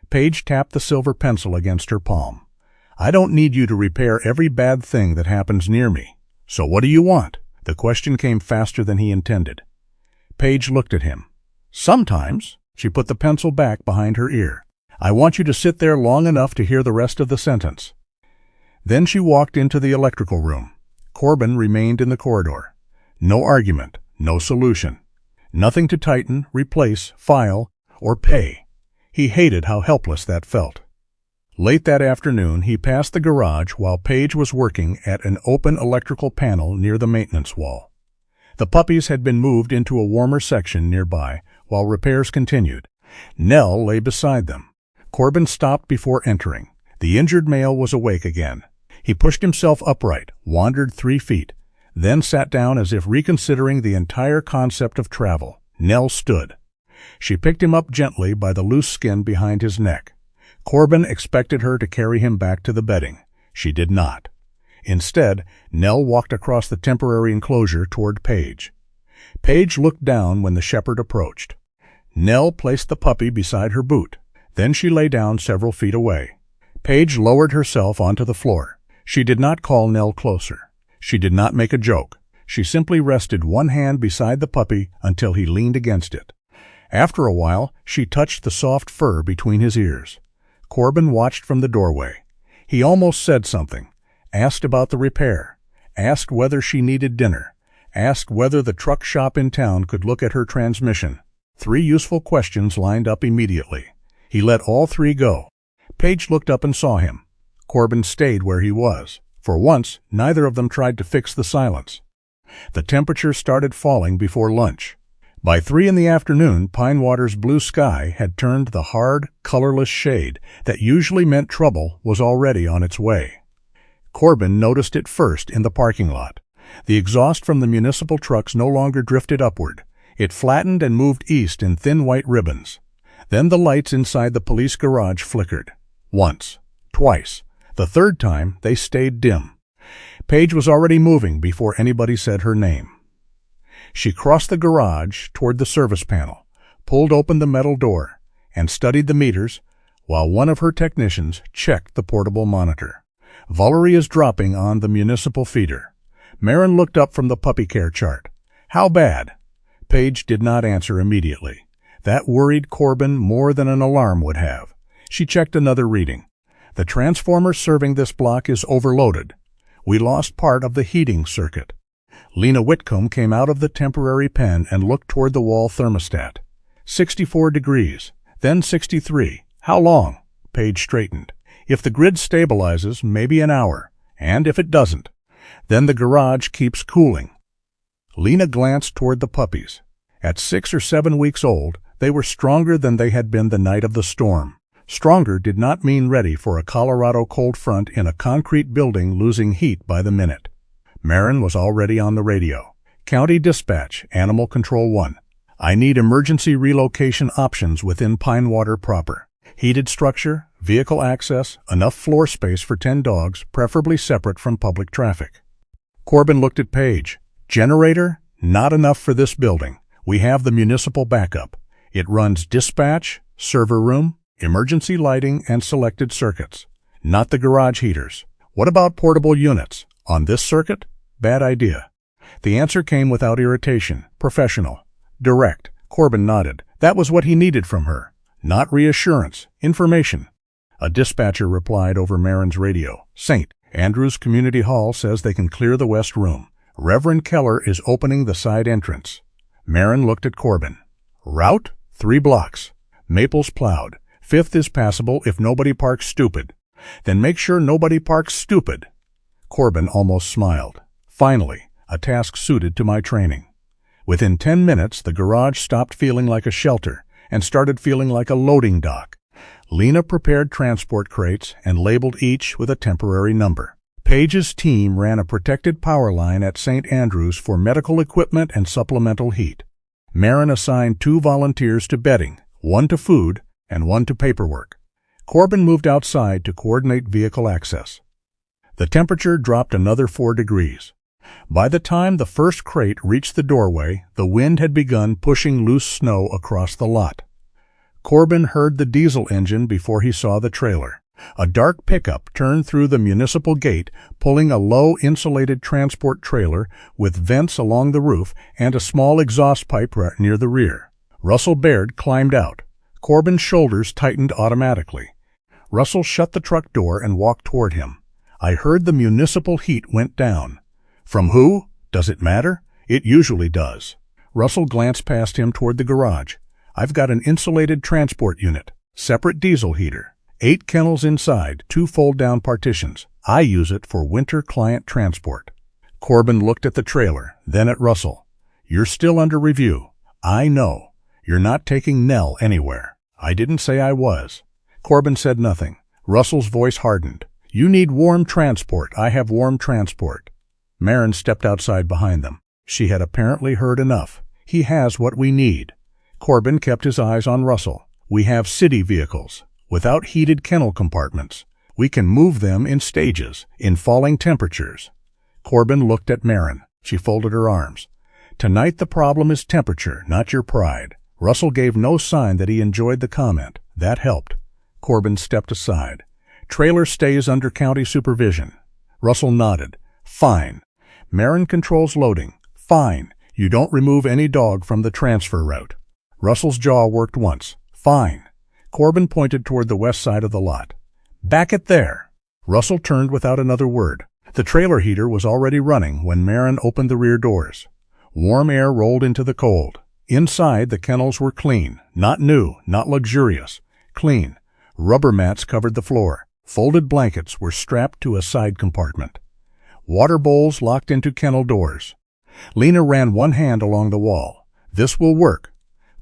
[SPEAKER 1] Paige tapped the silver pencil against her palm. I don't need you to repair every bad thing that happens near me. So what do you want? The question came faster than he intended. Paige looked at him. Sometimes. She put the pencil back behind her ear. I want you to sit there long enough to hear the rest of the sentence. Then she walked into the electrical room. Corbin remained in the corridor. No argument, no solution. Nothing to tighten, replace, file, or pay. He hated how helpless that felt. Late that afternoon, he passed the garage while Paige was working at an open electrical panel near the maintenance wall. The puppies had been moved into a warmer section nearby while repairs continued. Nell lay beside them. Corbin stopped before entering. The injured male was awake again. He pushed himself upright, wandered 3 feet, then sat down as if reconsidering the entire concept of travel. Nell stood. She picked him up gently by the loose skin behind his neck. Corbin expected her to carry him back to the bedding. She did not. Instead, Nell walked across the temporary enclosure toward Paige. Paige looked down when the shepherd approached. Nell placed the puppy beside her boot. Then she lay down several feet away. Paige lowered herself onto the floor. She did not call Nell closer. She did not make a joke. She simply rested one hand beside the puppy until he leaned against it. After a while, she touched the soft fur between his ears. Corbin watched from the doorway. He almost said something. Asked about the repair. Asked whether she needed dinner. Asked whether the truck shop in town could look at her transmission. 3 useful questions lined up immediately. He let all 3 go. Paige looked up and saw him. Corbin stayed where he was. For once, neither of them tried to fix the silence. The temperature started falling before lunch. By 3 in the afternoon, Pine Water's blue sky had turned the hard, colorless shade that usually meant trouble was already on its way. Corbin noticed it first in the parking lot. The exhaust from the municipal trucks no longer drifted upward. It flattened and moved east in thin white ribbons. Then the lights inside the police garage flickered. Once. Twice. The 3rd time, they stayed dim. Paige was already moving before anybody said her name. She crossed the garage toward the service panel, pulled open the metal door, and studied the meters while one of her technicians checked the portable monitor. Valerie is dropping on the municipal feeder. Marin looked up from the puppy care chart. How bad? Paige did not answer immediately. That worried Corbin more than an alarm would have. She checked another reading. The transformer serving this block is overloaded. We lost part of the heating circuit. Lena Whitcomb came out of the temporary pen and looked toward the wall thermostat. 64 degrees, then 63. How long? Paige straightened. If the grid stabilizes, maybe an hour. And if it doesn't, then the garage keeps cooling. Lena glanced toward the puppies. At 6 or 7 weeks old, they were stronger than they had been the night of the storm. Stronger did not mean ready for a Colorado cold front in a concrete building losing heat by the minute. Marin was already on the radio. County Dispatch, Animal Control 1. I need emergency relocation options within Pine Water proper. Heated structure, vehicle access, enough floor space for 10 dogs, preferably separate from public traffic. Corbin looked at Paige. Generator? Not enough for this building. We have the municipal backup. It runs dispatch, server room, emergency lighting, and selected circuits. Not the garage heaters. What about portable units? On this circuit? Bad idea. The answer came without irritation. Professional. Direct. Corbin nodded. That was what he needed from her. Not reassurance. Information. A dispatcher replied over Marin's radio. St. Andrews Community Hall says they can clear the west room. Reverend Keller is opening the side entrance. Marin looked at Corbin. Route? 3 blocks. Maples plowed. 5th is passable if nobody parks stupid. Then make sure nobody parks stupid. Corbin almost smiled. Finally, a task suited to my training. Within 10 minutes, the garage stopped feeling like a shelter and started feeling like a loading dock. Lena prepared transport crates and labeled each with a temporary number. Paige's team ran a protected power line at St. Andrews for medical equipment and supplemental heat. Marin assigned 2 volunteers to bedding, 1 to food, and one to paperwork. Corbin moved outside to coordinate vehicle access. The temperature dropped another 4 degrees. By the time the first crate reached the doorway, the wind had begun pushing loose snow across the lot. Corbin heard the diesel engine before he saw the trailer. A dark pickup turned through the municipal gate, pulling a low-insulated transport trailer with vents along the roof and a small exhaust pipe right near the rear. Russell Baird climbed out. Corbin's shoulders tightened automatically. Russell shut the truck door and walked toward him. "I heard the municipal heat went down." "From who? Does it matter?" "It usually does." Russell glanced past him toward the garage. "I've got an insulated transport unit, separate diesel heater, 8 kennels inside, 2 fold-down partitions. I use it for winter client transport." Corbin looked at the trailer, then at Russell. "You're still under review." "I know. You're not taking Nell anywhere." "I didn't say I was." Corbin said nothing. Russell's voice hardened. "You need warm transport. I have warm transport." Marin stepped outside behind them. She had apparently heard enough. "He has what we need." Corbin kept his eyes on Russell. "We have city vehicles, without heated kennel compartments. We can move them in stages, in falling temperatures." Corbin looked at Marin. She folded her arms. "Tonight the problem is temperature, not your pride." Russell gave no sign that he enjoyed the comment. That helped. Corbin stepped aside. "Trailer stays under county supervision." Russell nodded. "Fine. Marin controls loading." "Fine. You don't remove any dog from the transfer route." Russell's jaw worked once. "Fine." Corbin pointed toward the west side of the lot. "Back it there." Russell turned without another word. The trailer heater was already running when Marin opened the rear doors. Warm air rolled into the cold. Inside, the kennels were clean. Not new, not luxurious. Clean. Rubber mats covered the floor. Folded blankets were strapped to a side compartment. Water bowls locked into kennel doors. Lena ran one hand along the wall. "This will work."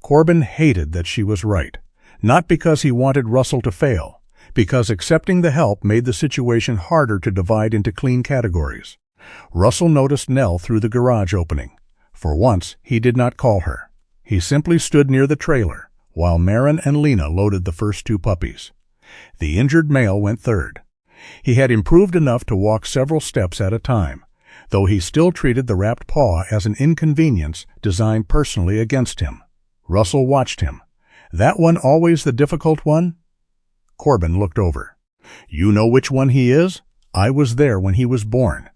[SPEAKER 1] Corbin hated that she was right. Not because he wanted Russell to fail, because accepting the help made the situation harder to divide into clean categories. Russell noticed Nell through the garage opening. For once, he did not call her. He simply stood near the trailer, while Marin and Lena loaded the first 2 puppies. The injured male went third. He had improved enough to walk several steps at a time, though he still treated the wrapped paw as an inconvenience designed personally against him. Russell watched him. "That one always the difficult one?" Corbin looked over. "You know which one he is?" "I was there when he was born."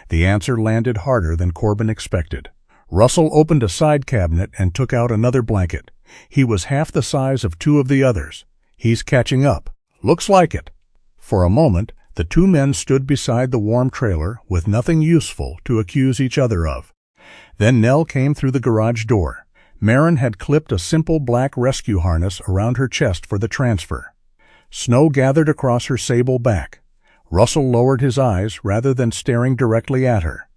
[SPEAKER 1] The answer landed harder than Corbin expected. Russell opened a side cabinet and took out another blanket. He was half the size of 2 of the others. "He's catching up." "Looks like it." For a moment, the 2 men stood beside the warm trailer with nothing useful to accuse each other of. Then Nell came through the garage door. Marin had clipped a simple black rescue harness around her chest for the transfer. Snow gathered across her sable back. Russell lowered his eyes rather than staring directly at her.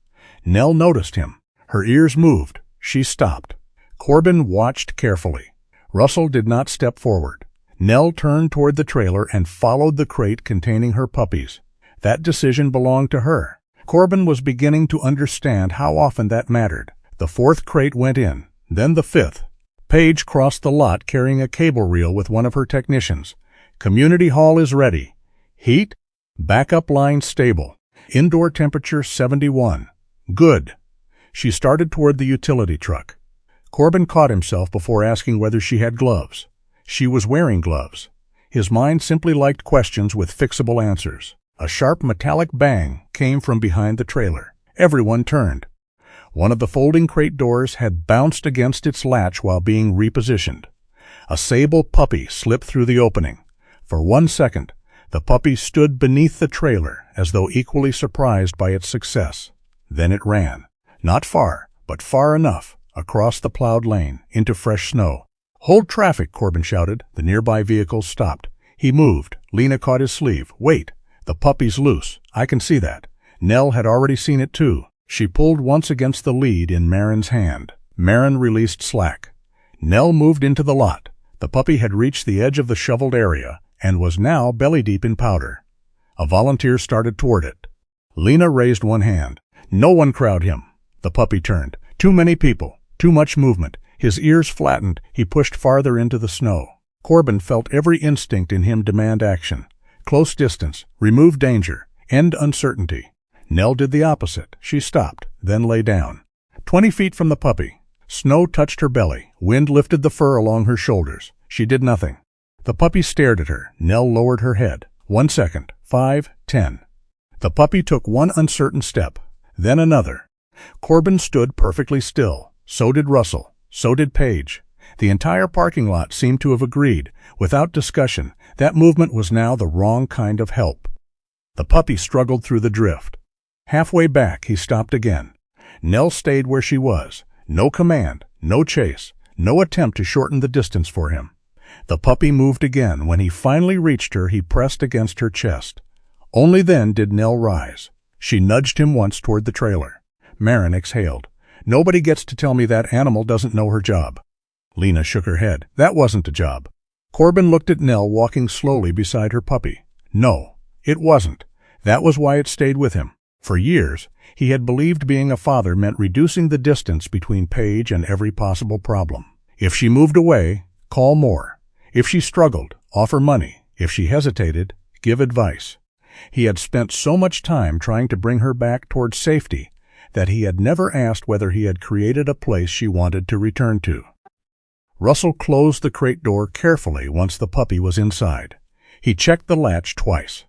[SPEAKER 1] Nell noticed him. Her ears moved. She stopped. Corbin watched carefully. Russell did not step forward. Nell turned toward the trailer and followed the crate containing her puppies. That decision belonged to her. Corbin was beginning to understand how often that mattered. The 4th crate went in, then the 5th. Paige crossed the lot carrying a cable reel with one of her technicians. "Community hall is ready. Heat? Backup line stable. Indoor temperature 71. Good." She started toward the utility truck. Corbin caught himself before asking whether she had gloves. She was wearing gloves. His mind simply liked questions with fixable answers. A sharp metallic bang came from behind the trailer. Everyone turned. One of the folding crate doors had bounced against its latch while being repositioned. A sable puppy slipped through the opening. For 1 second, the puppy stood beneath the trailer as though equally surprised by its success. Then it ran. Not far, but far enough, across the plowed lane, into fresh snow. "Hold traffic," Corbin shouted. The nearby vehicles stopped. He moved. Lena caught his sleeve. "Wait. The puppy's loose. I can see that." Nell had already seen it too. She pulled once against the lead in Marin's hand. Marin released slack. Nell moved into the lot. The puppy had reached the edge of the shoveled area and was now belly-deep in powder. A volunteer started toward it. Lena raised one hand. "No one crowd him." The puppy turned. "Too many people. Too much movement." His ears flattened. He pushed farther into the snow. Corbin felt every instinct in him demand action. Close distance, remove danger, end uncertainty. Nell did the opposite. She stopped, then lay down. 20 feet from the puppy. Snow touched her belly. Wind lifted the fur along her shoulders. She did nothing. The puppy stared at her. Nell lowered her head. 1 second. 5, 10. The puppy took one uncertain step, then another. Corbin stood perfectly still. So did Russell. So did Paige. The entire parking lot seemed to have agreed, without discussion, that movement was now the wrong kind of help. The puppy struggled through the drift. Halfway back, he stopped again. Nell stayed where she was. No command, no chase, no attempt to shorten the distance for him. The puppy moved again. When he finally reached her, he pressed against her chest. Only then did Nell rise. She nudged him once toward the trailer. Marin exhaled. Nobody gets to tell me that animal doesn't know her job. Lena shook her head. That wasn't a job. Corbin looked at Nell walking slowly beside her puppy. No, it wasn't. That was why it stayed with him. For years, he had believed being a father meant reducing the distance between Paige and every possible problem. If she moved away, call more. If she struggled, offer money. If she hesitated, give advice. He had spent so much time trying to bring her back toward safety that he had never asked whether he had created a place she wanted to return to. Russell closed the crate door carefully once the puppy was inside. He checked the latch twice,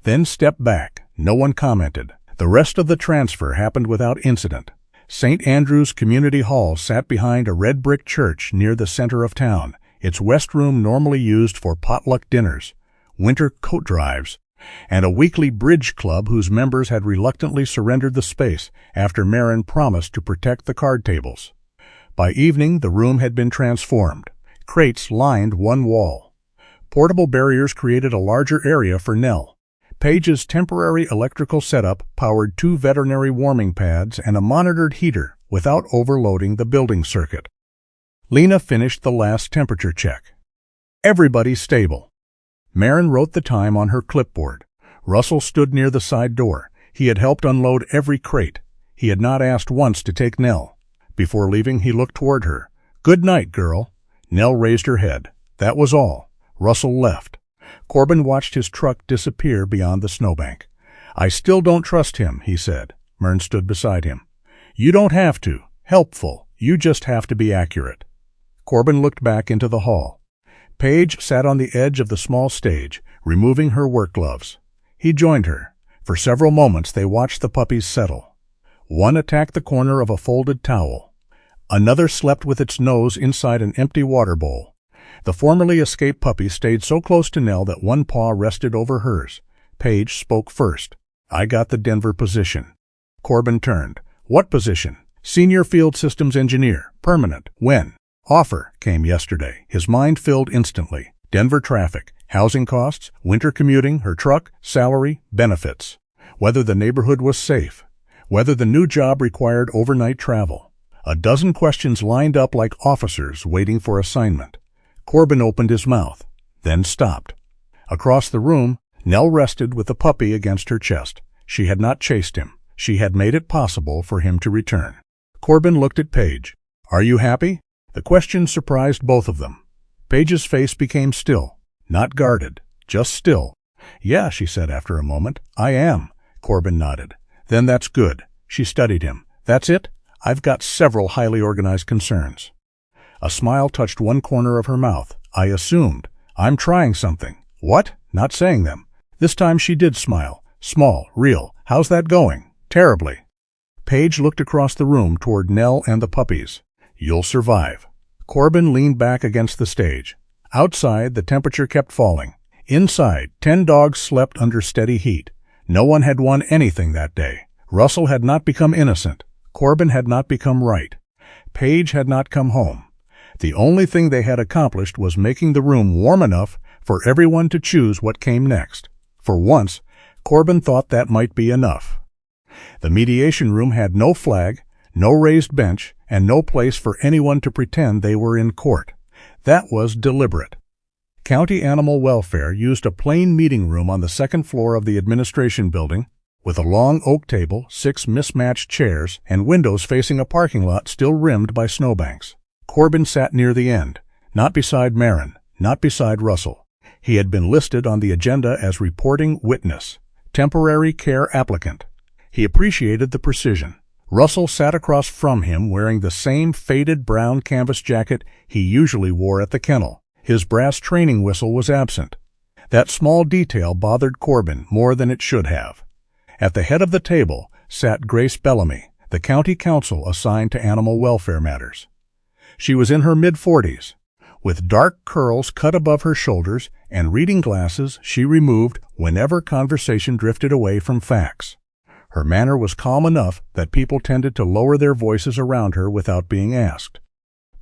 [SPEAKER 1] then stepped back. No one commented. The rest of the transfer happened without incident. St. Andrew's Community Hall sat behind a red brick church near the center of town, its west room normally used for potluck dinners, winter coat drives, and a weekly bridge club whose members had reluctantly surrendered the space after Marin promised to protect the card tables. By evening, the room had been transformed. Crates lined one wall. Portable barriers created a larger area for Nell. Paige's temporary electrical setup powered 2 veterinary warming pads and a monitored heater without overloading the building circuit. Lena finished the last temperature check. Everybody's stable. Marin wrote the time on her clipboard. Russell stood near the side door. He had helped unload every crate. He had not asked once to take Nell. Before leaving, he looked toward her. "Good night, girl." Nell raised her head. That was all. Russell left. Corbin watched his truck disappear beyond the snowbank. "I still don't trust him," he said. Mern stood beside him. "You don't have to. Helpful. You just have to be accurate." Corbin looked back into the hall. Paige sat on the edge of the small stage, removing her work gloves. He joined her. For several moments they watched the puppies settle. One attacked the corner of a folded towel. Another slept with its nose inside an empty water bowl. The formerly escaped puppy stayed so close to Nell that one paw rested over hers. Paige spoke first. "I got the Denver position." Corbin turned. "What position?" "Senior Field Systems Engineer. Permanent. When?" "Offer came yesterday." His mind filled instantly. Denver traffic, housing costs, winter commuting, her truck, salary, benefits. Whether the neighborhood was safe. Whether the new job required overnight travel. A dozen questions lined up like officers waiting for assignment. Corbin opened his mouth, then stopped. Across the room, Nell rested with the puppy against her chest. She had not chased him. She had made it possible for him to return. Corbin looked at Paige. "Are you happy?" The question surprised both of them. Paige's face became still, not guarded, just still. "Yeah," she said after a moment. "I am." Corbin nodded. "Then that's good." She studied him. "That's it? I've got several highly organized concerns." A smile touched one corner of her mouth. "I assumed. I'm trying something." "What?" "Not saying them." This time she did smile. "Small, real. How's that going?" "Terribly." Paige looked across the room toward Nell and the puppies. "You'll survive." Corbin leaned back against the stage. Outside, the temperature kept falling. Inside, 10 dogs slept under steady heat. No one had won anything that day. Russell had not become innocent. Corbin had not become right. Paige had not come home. The only thing they had accomplished was making the room warm enough for everyone to choose what came next. For once, Corbin thought that might be enough. The mediation room had no flag, no raised bench, and no place for anyone to pretend they were in court. That was deliberate. County Animal Welfare used a plain meeting room on the second floor of the administration building, with a long oak table, 6 mismatched chairs, and windows facing a parking lot still rimmed by snowbanks. Corbin sat near the end, not beside Marin, not beside Russell. He had been listed on the agenda as reporting witness, temporary care applicant. He appreciated the precision. Russell sat across from him wearing the same faded brown canvas jacket he usually wore at the kennel. His brass training whistle was absent. That small detail bothered Corbin more than it should have. At the head of the table sat Grace Bellamy, the county counsel assigned to animal welfare matters. She was in her mid-40s. With dark curls cut above her shoulders and reading glasses she removed whenever conversation drifted away from facts. Her manner was calm enough that people tended to lower their voices around her without being asked.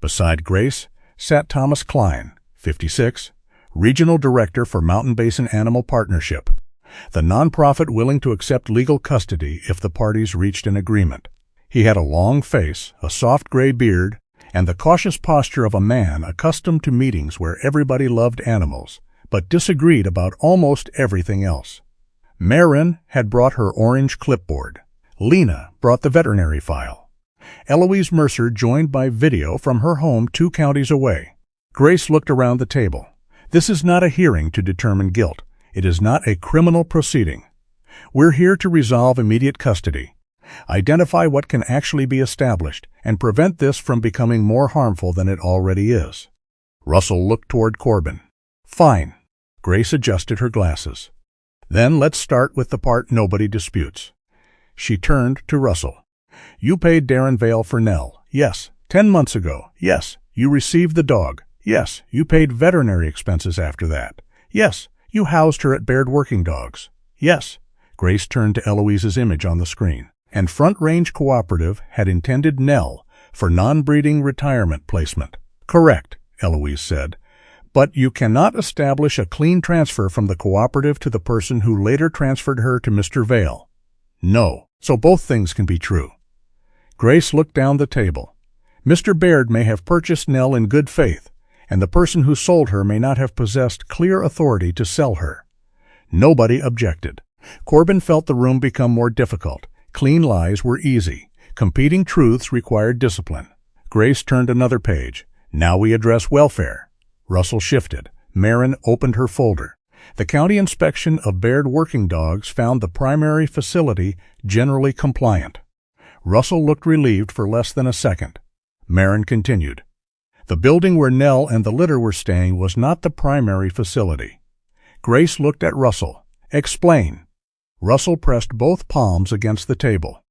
[SPEAKER 1] Beside Grace sat Thomas Klein, 56, Regional Director for Mountain Basin Animal Partnership, the nonprofit willing to accept legal custody if the parties reached an agreement. He had a long face, a soft gray beard, and the cautious posture of a man accustomed to meetings where everybody loved animals, but disagreed about almost everything else. Marin had brought her orange clipboard. Lena brought the veterinary file. Eloise Mercer joined by video from her home 2 counties away. Grace looked around the table. This is not a hearing to determine guilt. It is not a criminal proceeding. We're here to resolve immediate custody, identify what can actually be established, and prevent this from becoming more harmful than it already is. Russell looked toward Corbin. Fine. Grace adjusted her glasses. Then let's start with the part nobody disputes. She turned to Russell. You paid Darren Vale for Nell. Yes. 10 months ago. Yes. You received the dog. Yes. You paid veterinary expenses after that. Yes. You housed her at Baird Working Dogs. Yes. Grace turned to Eloise's image on the screen. And Front Range Cooperative had intended Nell for non-breeding retirement placement. Correct, Eloise said. But you cannot establish a clean transfer from the cooperative to the person who later transferred her to Mr. Vale. No, so both things can be true. Grace looked down the table. Mr. Baird may have purchased Nell in good faith, and the person who sold her may not have possessed clear authority to sell her. Nobody objected. Corbin felt the room become more difficult. Clean lies were easy. Competing truths required discipline. Grace turned another page. Now we address welfare. Russell shifted. Marin opened her folder. The county inspection of Baird Working Dogs found the primary facility generally compliant. Russell looked relieved for less than a second. Marin continued. The building where Nell and the litter were staying was not the primary facility. Grace looked at Russell. Explain. Russell pressed both palms against the table.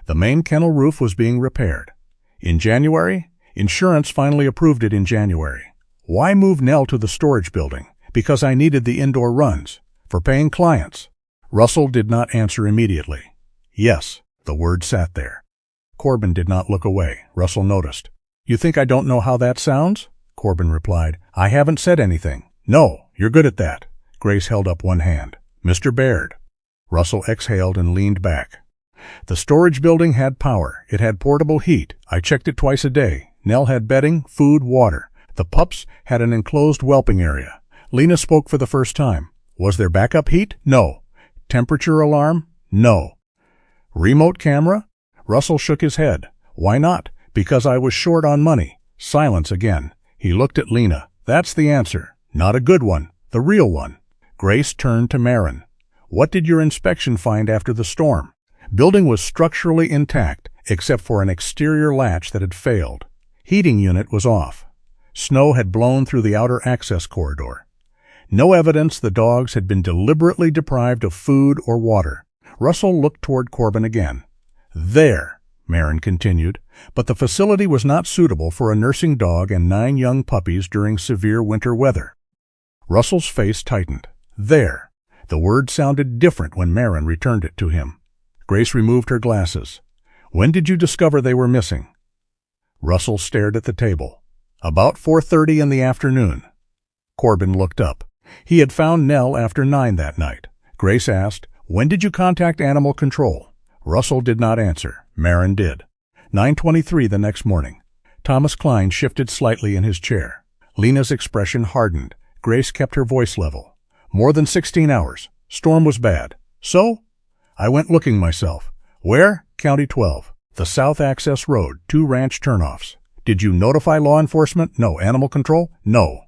[SPEAKER 1] The main kennel roof was being repaired. In January, insurance finally approved it in January. Why move Nell to the storage building? Because I needed the indoor runs. For paying clients. Russell did not answer immediately. Yes, the word sat there. Corbin did not look away. Russell noticed. You think I don't know how that sounds? Corbin replied. I haven't said anything. No, you're good at that. Grace held up one hand. Mr. Baird. Russell exhaled and leaned back. The storage building had power. It had portable heat. I checked it twice a day. Nell had bedding, food, water. The pups had an enclosed whelping area. Lena spoke for the first time. Was there backup heat? No. Temperature alarm? No. Remote camera? Russell shook his head. Why not? Because I was short on money. Silence again. He looked at Lena. That's the answer. Not a good one. The real one. Grace turned to Marin. What did your inspection find after the storm? Building was structurally intact, except for an exterior latch that had failed. Heating unit was off. Snow had blown through the outer access corridor. No evidence the dogs had been deliberately deprived of food or water. Russell looked toward Corbin again. There, Marin continued, but the facility was not suitable for a nursing dog and 9 young puppies during severe winter weather. Russell's face tightened. There. The word sounded different when Marin returned it to him. Grace removed her glasses. When did you discover they were missing? Russell stared at the table. About 4:30 in the afternoon. Corbin looked up. He had found Nell after 9 that night. Grace asked, when did you contact Animal Control? Russell did not answer. Marin did. 9:23 the next morning. Thomas Klein shifted slightly in his chair. Lena's expression hardened. Grace kept her voice level. More than 16 hours. Storm was bad. So? I went looking myself. Where? County 12. The South Access Road, 2 ranch turnoffs. Did you notify law enforcement? No. Animal Control? No.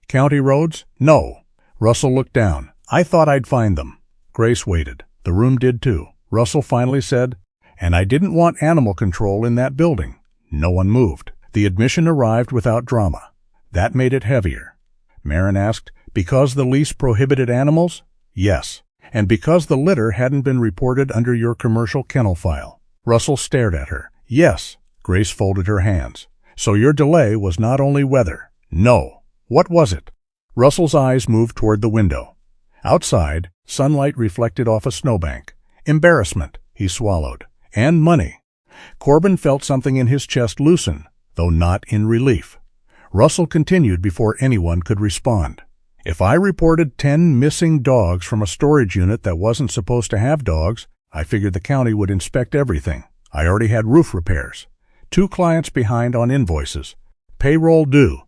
[SPEAKER 1] County roads? No. Russell looked down. I thought I'd find them. Grace waited. The room did too. Russell finally said, and I didn't want animal control in that building. No one moved. The admission arrived without drama. That made it heavier. Marin asked, because the lease prohibited animals? Yes. And because the litter hadn't been reported under your commercial kennel file. Russell stared at her. Yes. Grace folded her hands. So your delay was not only weather. No. What was it? Russell's eyes moved toward the window. Outside, sunlight reflected off a snowbank. Embarrassment, he swallowed. And money. Corbin felt something in his chest loosen, though not in relief. Russell continued before anyone could respond. If I reported 10 missing dogs from a storage unit that wasn't supposed to have dogs, I figured the county would inspect everything. I already had roof repairs. 2 clients behind on invoices. Payroll due.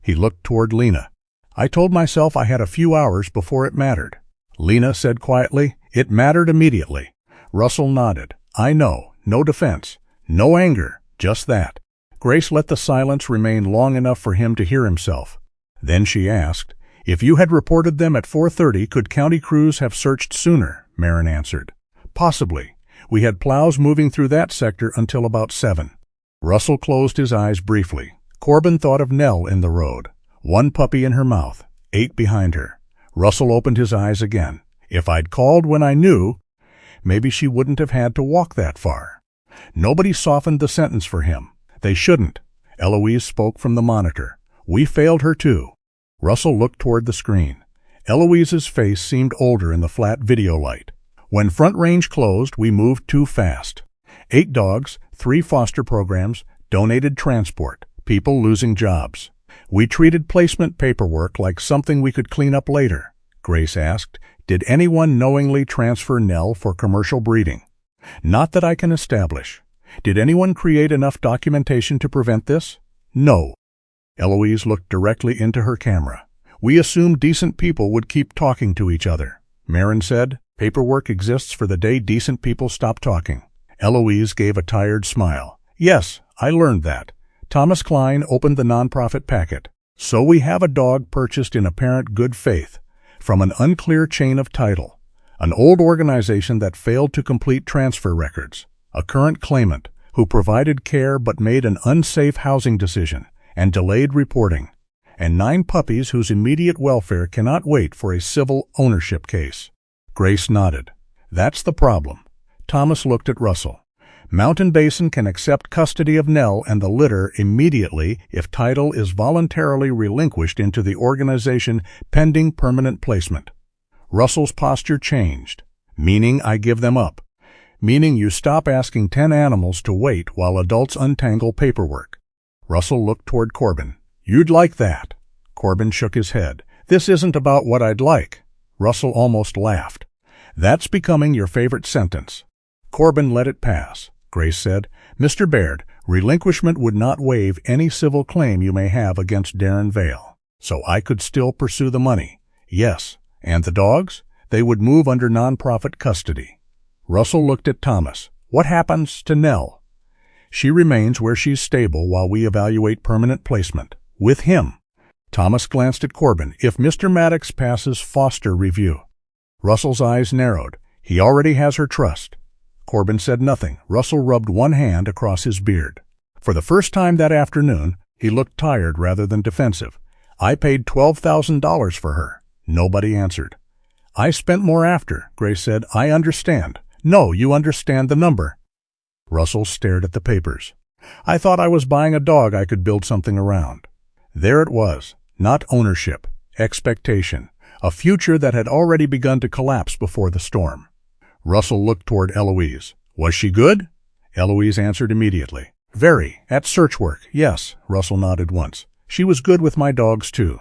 [SPEAKER 1] He looked toward Lena. I told myself I had a few hours before it mattered. Lena said quietly, it mattered immediately. Russell nodded. I know. No defense. No anger. Just that. Grace let the silence remain long enough for him to hear himself. Then she asked, if you had reported them at 4:30, could county crews have searched sooner? Marin answered. Possibly. We had plows moving through that sector until about 7. Russell closed his eyes briefly. Corbin thought of Nell in the road. 1 puppy in her mouth, 8 behind her. Russell opened his eyes again. If I'd called when I knew, maybe she wouldn't have had to walk that far. Nobody softened the sentence for him. They shouldn't. Eloise spoke from the monitor. We failed her too. Russell looked toward the screen. Eloise's face seemed older in the flat video light. When Front Range closed, we moved too fast. 8 dogs, 3 foster programs, donated transport, people losing jobs. We treated placement paperwork like something we could clean up later. Grace asked, did anyone knowingly transfer Nell for commercial breeding? Not that I can establish. Did anyone create enough documentation to prevent this? No. Eloise looked directly into her camera. We assumed decent people would keep talking to each other. Marin said, paperwork exists for the day decent people stop talking. Eloise gave a tired smile. Yes, I learned that. Thomas Klein opened the nonprofit packet. So we have a dog purchased in apparent good faith, from an unclear chain of title, an old organization that failed to complete transfer records, a current claimant who provided care but made an unsafe housing decision and delayed reporting, and 9 puppies whose immediate welfare cannot wait for a civil ownership case. Grace nodded. That's the problem. Thomas looked at Russell. Mountain Basin can accept custody of Nell and the litter immediately if title is voluntarily relinquished into the organization pending permanent placement. Russell's posture changed. Meaning I give them up. Meaning you stop asking 10 animals to wait while adults untangle paperwork. Russell looked toward Corbin. You'd like that. Corbin shook his head. This isn't about what I'd like. Russell almost laughed. That's becoming your favorite sentence. Corbin let it pass. Grace said, Mr. Baird, relinquishment would not waive any civil claim you may have against Darren Vale. So I could still pursue the money. Yes. And the dogs? They would move under nonprofit custody. Russell looked at Thomas. What happens to Nell? She remains where she's stable while we evaluate permanent placement. With him. Thomas glanced at Corbin. If Mr. Maddox passes foster review. Russell's eyes narrowed. He already has her trust. Corbin said nothing. Russell rubbed one hand across his beard. For the first time that afternoon, he looked tired rather than defensive. I paid $12,000 for her. Nobody answered. I spent more after, Grace said. I understand. No, you understand the number. Russell stared at the papers. I thought I was buying a dog I could build something around. There it was. Not ownership. Expectation. A future that had already begun to collapse before the storm. Russell looked toward Eloise. Was she good? Eloise answered immediately. Very. At search work, yes. Russell nodded once. She was good with my dogs, too.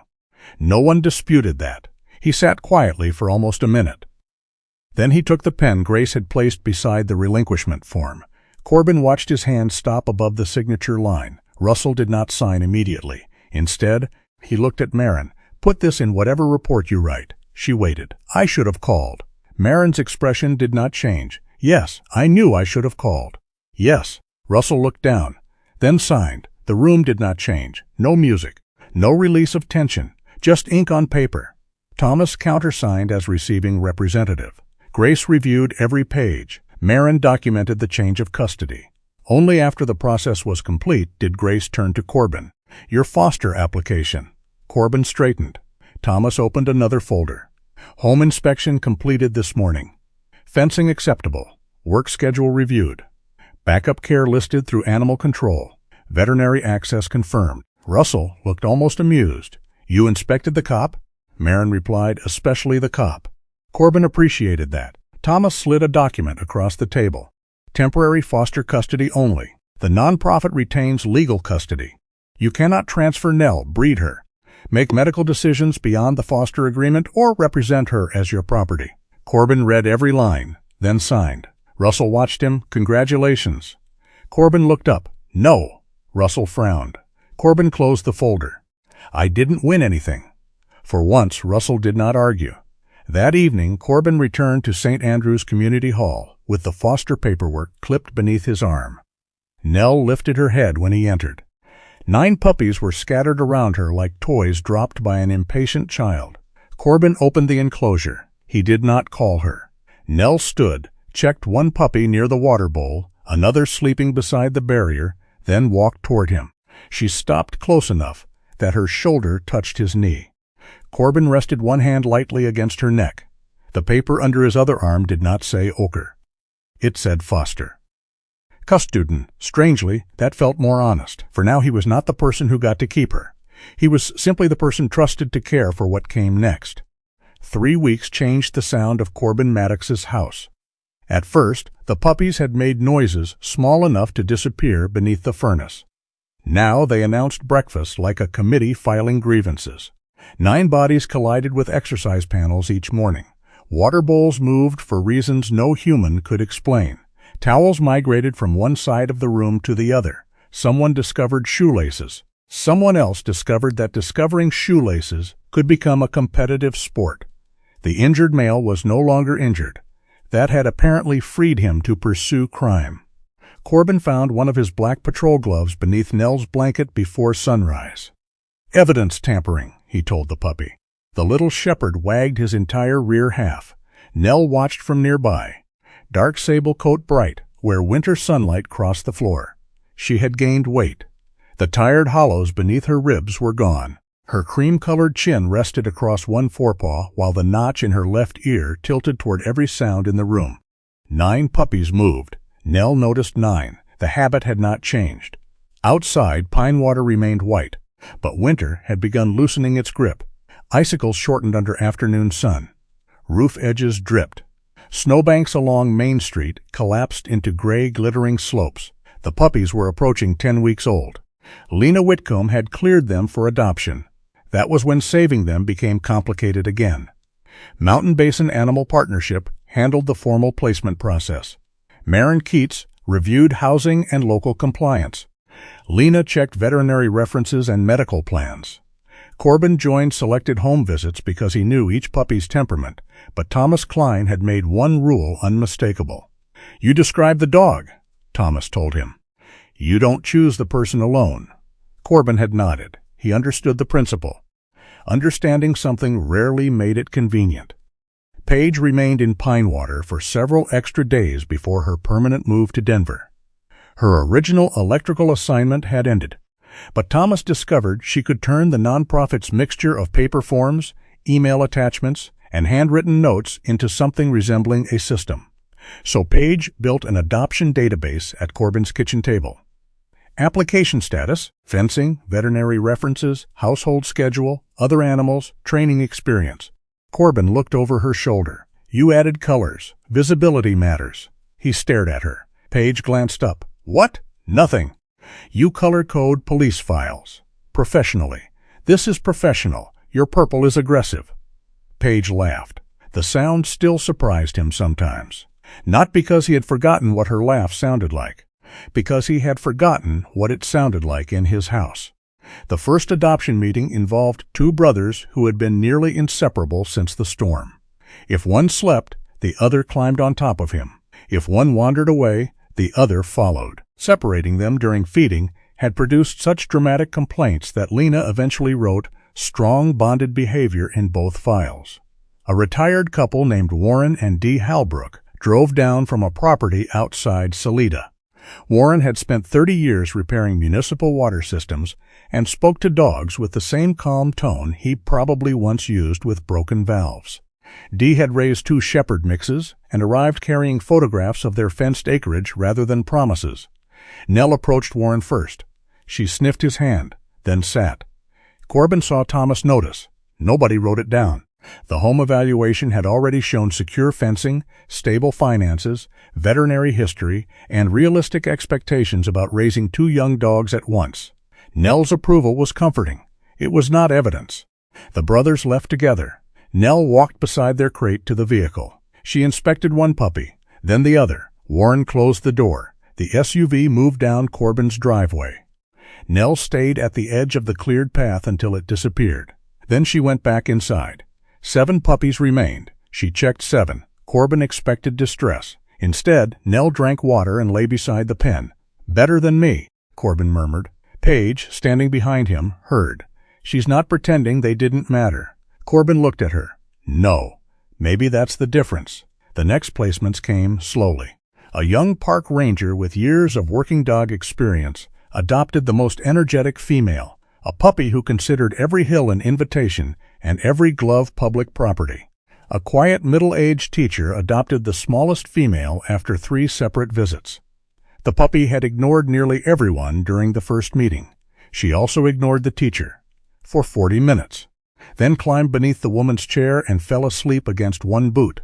[SPEAKER 1] No one disputed that. He sat quietly for almost a minute. Then he took the pen Grace had placed beside the relinquishment form. Corbin watched his hand stop above the signature line. Russell did not sign immediately. Instead, he looked at Marin. Put this in whatever report you write. She waited. I should have called. Marin's expression did not change. Yes, I knew I should have called. Yes. Russell looked down, then signed. The room did not change. No music. No release of tension. Just ink on paper. Thomas countersigned as receiving representative. Grace reviewed every page. Maren documented the change of custody. Only after the process was complete did Grace turn to Corbin. Your foster application. Corbin straightened. Thomas opened another folder. Home inspection completed this morning. Fencing acceptable. Work schedule reviewed. Backup care listed through animal control. Veterinary access confirmed. Russell looked almost amused. You inspected the cop? Maren replied, especially the cop. Corbin appreciated that. Thomas slid a document across the table. Temporary foster custody only. The nonprofit retains legal custody. You cannot transfer Nell, breed her, make medical decisions beyond the foster agreement, or represent her as your property. Corbin read every line, then signed. Russell watched him. Congratulations. Corbin looked up. No. Russell frowned. Corbin closed the folder. I didn't win anything. For once, Russell did not argue. That evening, Corbin returned to St. Andrew's Community Hall with the foster paperwork clipped beneath his arm. Nell lifted her head when he entered. 9 puppies were scattered around her like toys dropped by an impatient child. Corbin opened the enclosure. He did not call her. Nell stood, checked one puppy near the water bowl, another sleeping beside the barrier, then walked toward him. She stopped close enough that her shoulder touched his knee. Corbin rested one hand lightly against her neck. The paper under his other arm did not say Ochre. It said Foster. Custuden. Strangely, that felt more honest, for now he was not the person who got to keep her. He was simply the person trusted to care for what came next. 3 weeks changed the sound of Corbin Maddox's house. At first, the puppies had made noises small enough to disappear beneath the furnace. Now they announced breakfast like a committee filing grievances. 9 bodies collided with exercise panels each morning. Water bowls moved for reasons no human could explain. Towels migrated from one side of the room to the other. Someone discovered shoelaces. Someone else discovered that discovering shoelaces could become a competitive sport. The injured male was no longer injured. That had apparently freed him to pursue crime. Corbin found one of his black patrol gloves beneath Nell's blanket before sunrise. Evidence tampering, he told the puppy. The little shepherd wagged his entire rear half. Nell watched from nearby. Dark sable coat bright, where winter sunlight crossed the floor. She had gained weight. The tired hollows beneath her ribs were gone. Her cream-colored chin rested across one forepaw, while the notch in her left ear tilted toward every sound in the room. 9 puppies moved. Nell noticed 9. The habit had not changed. Outside, pine water remained white, but winter had begun loosening its grip. Icicles shortened under afternoon sun. Roof edges dripped. Snowbanks along Main Street collapsed into gray, glittering slopes. The puppies were approaching 10 weeks old. Lena Whitcomb had cleared them for adoption. That was when saving them became complicated again. Mountain Basin Animal Partnership handled the formal placement process. Maren Keats reviewed housing and local compliance. Lena checked veterinary references and medical plans. Corbin joined selected home visits because he knew each puppy's temperament, but Thomas Klein had made one rule unmistakable. You describe the dog, Thomas told him. You don't choose the person alone. Corbin had nodded. He understood the principle. Understanding something rarely made it convenient. Paige remained in Pinewater for several extra days before her permanent move to Denver. Her original electrical assignment had ended, but Thomas discovered she could turn the nonprofit's mixture of paper forms, email attachments, and handwritten notes into something resembling a system. So Paige built an adoption database at Corbin's kitchen table. Application status, fencing, veterinary references, household schedule, other animals, training experience. Corbin looked over her shoulder. You added colors. Visibility matters. He stared at her. Paige glanced up. What? Nothing. You color code police files. Professionally. This is professional. Your purple is aggressive. Paige laughed. The sound still surprised him sometimes. Not because he had forgotten what her laugh sounded like, because he had forgotten what it sounded like in his house. The first adoption meeting involved 2 brothers who had been nearly inseparable since the storm. If one slept, the other climbed on top of him. If one wandered away, the other followed. Separating them during feeding had produced such dramatic complaints that Lena eventually wrote, strong bonded behavior in both files. A retired couple named Warren and Dee Halbrook drove down from a property outside Salida. Warren had spent 30 years repairing municipal water systems and spoke to dogs with the same calm tone he probably once used with broken valves. Dee had raised 2 shepherd mixes and arrived carrying photographs of their fenced acreage rather than promises. Nell approached Warren first. She sniffed his hand, then sat. Corbin saw Thomas notice. Nobody wrote it down. The home evaluation had already shown secure fencing, stable finances, veterinary history, and realistic expectations about raising 2 young dogs at once. Nell's approval was comforting. It was not evidence. The brothers left together. Nell walked beside their crate to the vehicle. She inspected one puppy, then the other. Warren closed the door. The SUV moved down Corbin's driveway. Nell stayed at the edge of the cleared path until it disappeared. Then she went back inside. 7 puppies remained. She checked 7. Corbin expected distress. Instead, Nell drank water and lay beside the pen. "Better than me," Corbin murmured. Paige, standing behind him, heard. "She's not pretending they didn't matter." Corbin looked at her. "No. Maybe that's the difference." The next placements came slowly. A young park ranger with years of working dog experience adopted the most energetic female, a puppy who considered every hill an invitation and every glove public property. A quiet middle-aged teacher adopted the smallest female after 3 separate visits. The puppy had ignored nearly everyone during the first meeting. She also ignored the teacher for 40 minutes, then climbed beneath the woman's chair and fell asleep against one boot.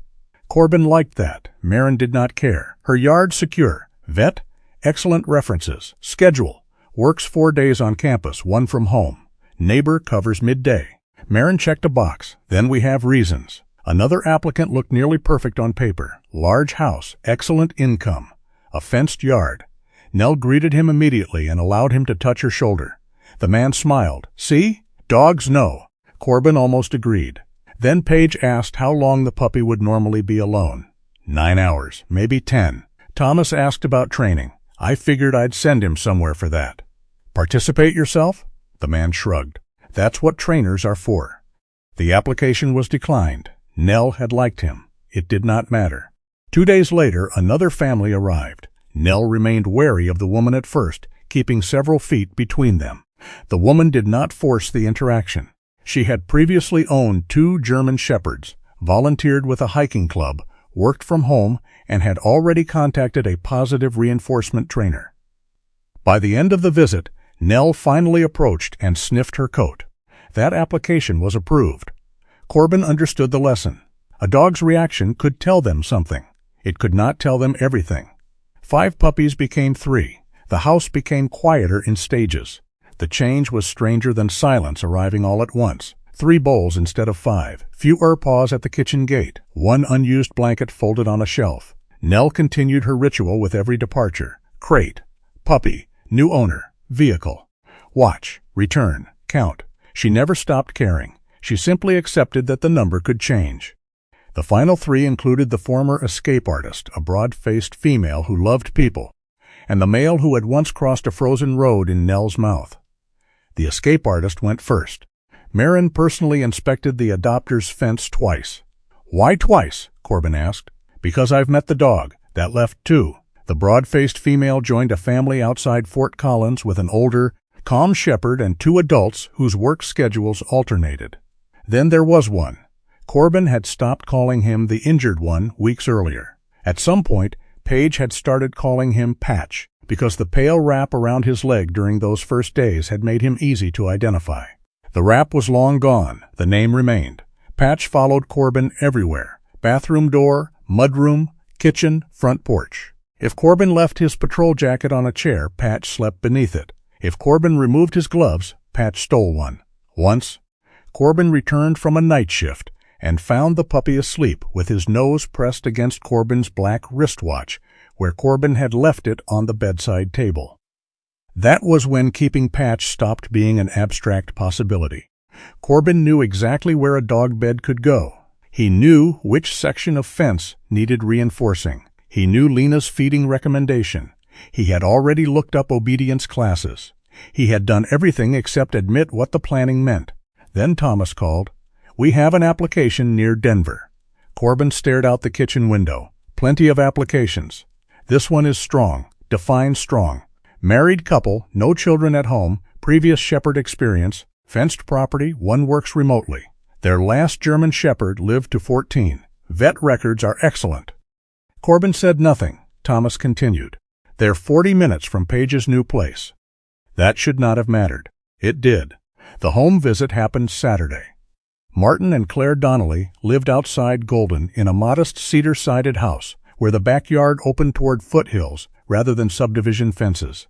[SPEAKER 1] Corbin liked that. Marin did not care. Her yard secure. Vet, excellent references. Schedule, works 4 days on campus, 1 from home. Neighbor covers midday. Marin checked a box. Then we have reasons. Another applicant looked nearly perfect on paper. Large house, excellent income, a fenced yard. Nell greeted him immediately and allowed him to touch her shoulder. The man smiled. "See? Dogs know." Corbin almost agreed. Then Paige asked how long the puppy would normally be alone. 9 hours, maybe 10. Thomas asked about training. I figured I'd send him somewhere for that. Participate yourself? The man shrugged. That's what trainers are for. The application was declined. Nell had liked him. It did not matter. 2 days later, another family arrived. Nell remained wary of the woman at first, keeping several feet between them. The woman did not force the interaction. She had previously owned 2 German shepherds, volunteered with a hiking club, worked from home, and had already contacted a positive reinforcement trainer. By the end of the visit, Nell finally approached and sniffed her coat. That application was approved. Corbin understood the lesson. A dog's reaction could tell them something. It could not tell them everything. 5 puppies became 3. The house became quieter in stages. The change was stranger than silence arriving all at once. 3 bowls instead of 5. Fewer paws at the kitchen gate. 1 unused blanket folded on a shelf. Nell continued her ritual with every departure. Crate, puppy, new owner, vehicle. Watch, return, count. She never stopped caring. She simply accepted that the number could change. The final 3 included the former escape artist, a broad-faced female who loved people, and the male who had once crossed a frozen road in Nell's mouth. The escape artist went first. Marin personally inspected the adopter's fence twice. Why twice? Corbin asked. Because I've met the dog. That left 2. The broad-faced female joined a family outside Fort Collins with an older, calm shepherd and 2 adults whose work schedules alternated. Then there was one. Corbin had stopped calling him the injured one weeks earlier. At some point, Paige had started calling him Patch, because the pale wrap around his leg during those first days had made him easy to identify. The wrap was long gone. The name remained. Patch followed Corbin everywhere. Bathroom door, mudroom, kitchen, front porch. If Corbin left his patrol jacket on a chair, Patch slept beneath it. If Corbin removed his gloves, Patch stole one. Once, Corbin returned from a night shift and found the puppy asleep with his nose pressed against Corbin's black wristwatch, where Corbin had left it on the bedside table. That was when keeping Patch stopped being an abstract possibility. Corbin knew exactly where a dog bed could go. He knew which section of fence needed reinforcing. He knew Lena's feeding recommendation. He had already looked up obedience classes. He had done everything except admit what the planning meant. Then Thomas called, "We have an application near Denver." Corbin stared out the kitchen window. Plenty of applications. This one is strong. Define strong. Married couple, no children at home, previous shepherd experience, fenced property, one works remotely. Their last German shepherd lived to 14. Vet records are excellent. Corbin said nothing. Thomas continued, "They're 40 minutes from Paige's new place." That should not have mattered. It did. The home visit happened Saturday. Martin and Claire Donnelly lived outside Golden in a modest cedar-sided house where the backyard opened toward foothills rather than subdivision fences.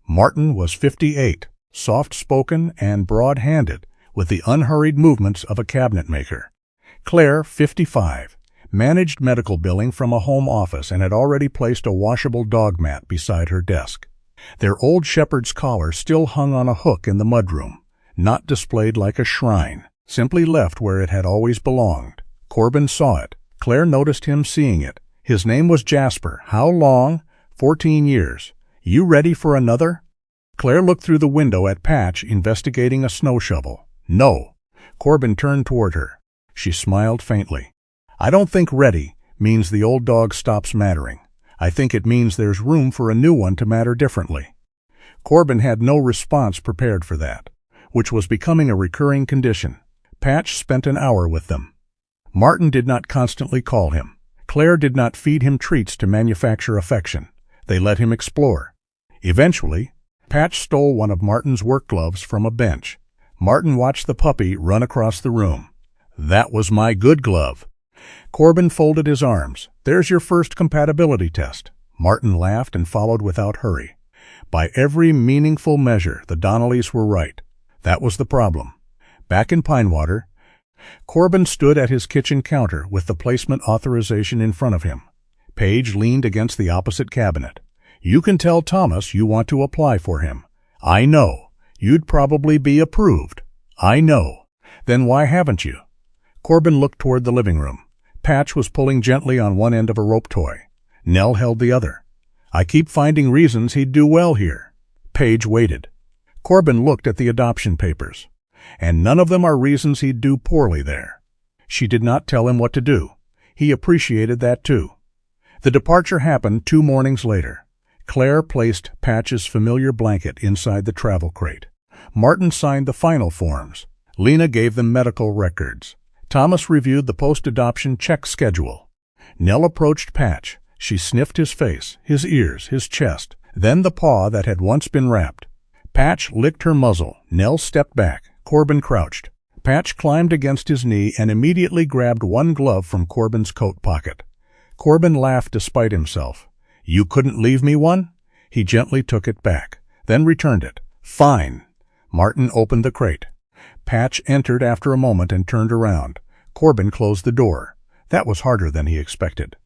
[SPEAKER 1] Martin was 58, soft-spoken and broad-handed, with the unhurried movements of a cabinet maker. Claire, 55, managed medical billing from a home office and had already placed a washable dog mat beside her desk. Their old shepherd's collar still hung on a hook in the mudroom, not displayed like a shrine, simply left where it had always belonged. Corbin saw it. Claire noticed him seeing it. His name was Jasper. How long? 14 years. You ready for another? Claire looked through the window at Patch investigating a snow shovel. No. Corbin turned toward her. She smiled faintly. "I don't think ready means the old dog stops mattering. I think it means there's room for a new one to matter differently." Corbin had no response prepared for that, which was becoming a recurring condition. Patch spent an hour with them. Martin did not constantly call him. Claire did not feed him treats to manufacture affection. They let him explore. Eventually, Patch stole one of Martin's work gloves from a bench. Martin watched the puppy run across the room. "That was my good glove." Corbin folded his arms. "There's your first compatibility test." Martin laughed and followed without hurry. By every meaningful measure, the Donnellys were right. That was the problem. Back in Pinewater, Corbin stood at his kitchen counter with the placement authorization in front of him. Paige leaned against the opposite cabinet. "You can tell Thomas you want to apply for him." "I know. You'd probably be approved." "I know. Then why haven't you?" Corbin looked toward the living room. Patch was pulling gently on one end of a rope toy. Nell held the other. "I keep finding reasons he'd do well here." Paige waited. Corbin looked at the adoption papers. "And none of them are reasons he'd do poorly there." She did not tell him what to do. He appreciated that too. The departure happened 2 mornings later. Claire placed Patch's familiar blanket inside the travel crate. Martin signed the final forms. Lena gave them medical records. Thomas reviewed the post-adoption check schedule. Nell approached Patch. She sniffed his face, his ears, his chest, then the paw that had once been wrapped. Patch licked her muzzle. Nell stepped back. Corbin crouched. Patch climbed against his knee and immediately grabbed one glove from Corbin's coat pocket. Corbin laughed despite himself. "You couldn't leave me one?" He gently took it back, then returned it. "Fine." Martin opened the crate. Patch entered after a moment and turned around. Corbin closed the door. That was harder than he expected.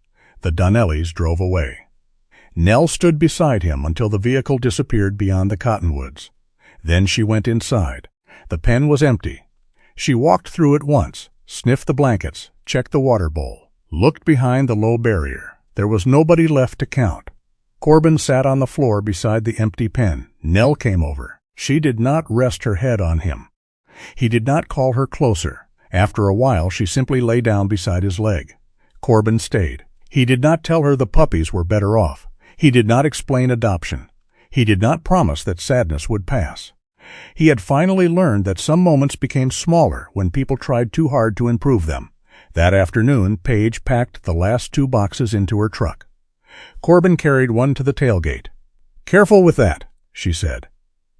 [SPEAKER 1] The Donnellys drove away. Nell stood beside him until the vehicle disappeared beyond the cottonwoods. Then she went inside. The pen was empty. She walked through it once, sniffed the blankets, checked the water bowl, looked behind the low barrier. There was nobody left to count. Corbin sat on the floor beside the empty pen. Nell came over. She did not rest her head on him. He did not call her closer. After a while, she simply lay down beside his leg. Corbin stayed. He did not tell her the puppies were better off. He did not explain adoption. He did not promise that sadness would pass. He had finally learned that some moments became smaller when people tried too hard to improve them. That afternoon, Paige packed the last 2 boxes into her truck. Corbin carried one to the tailgate. "Careful with that," she said.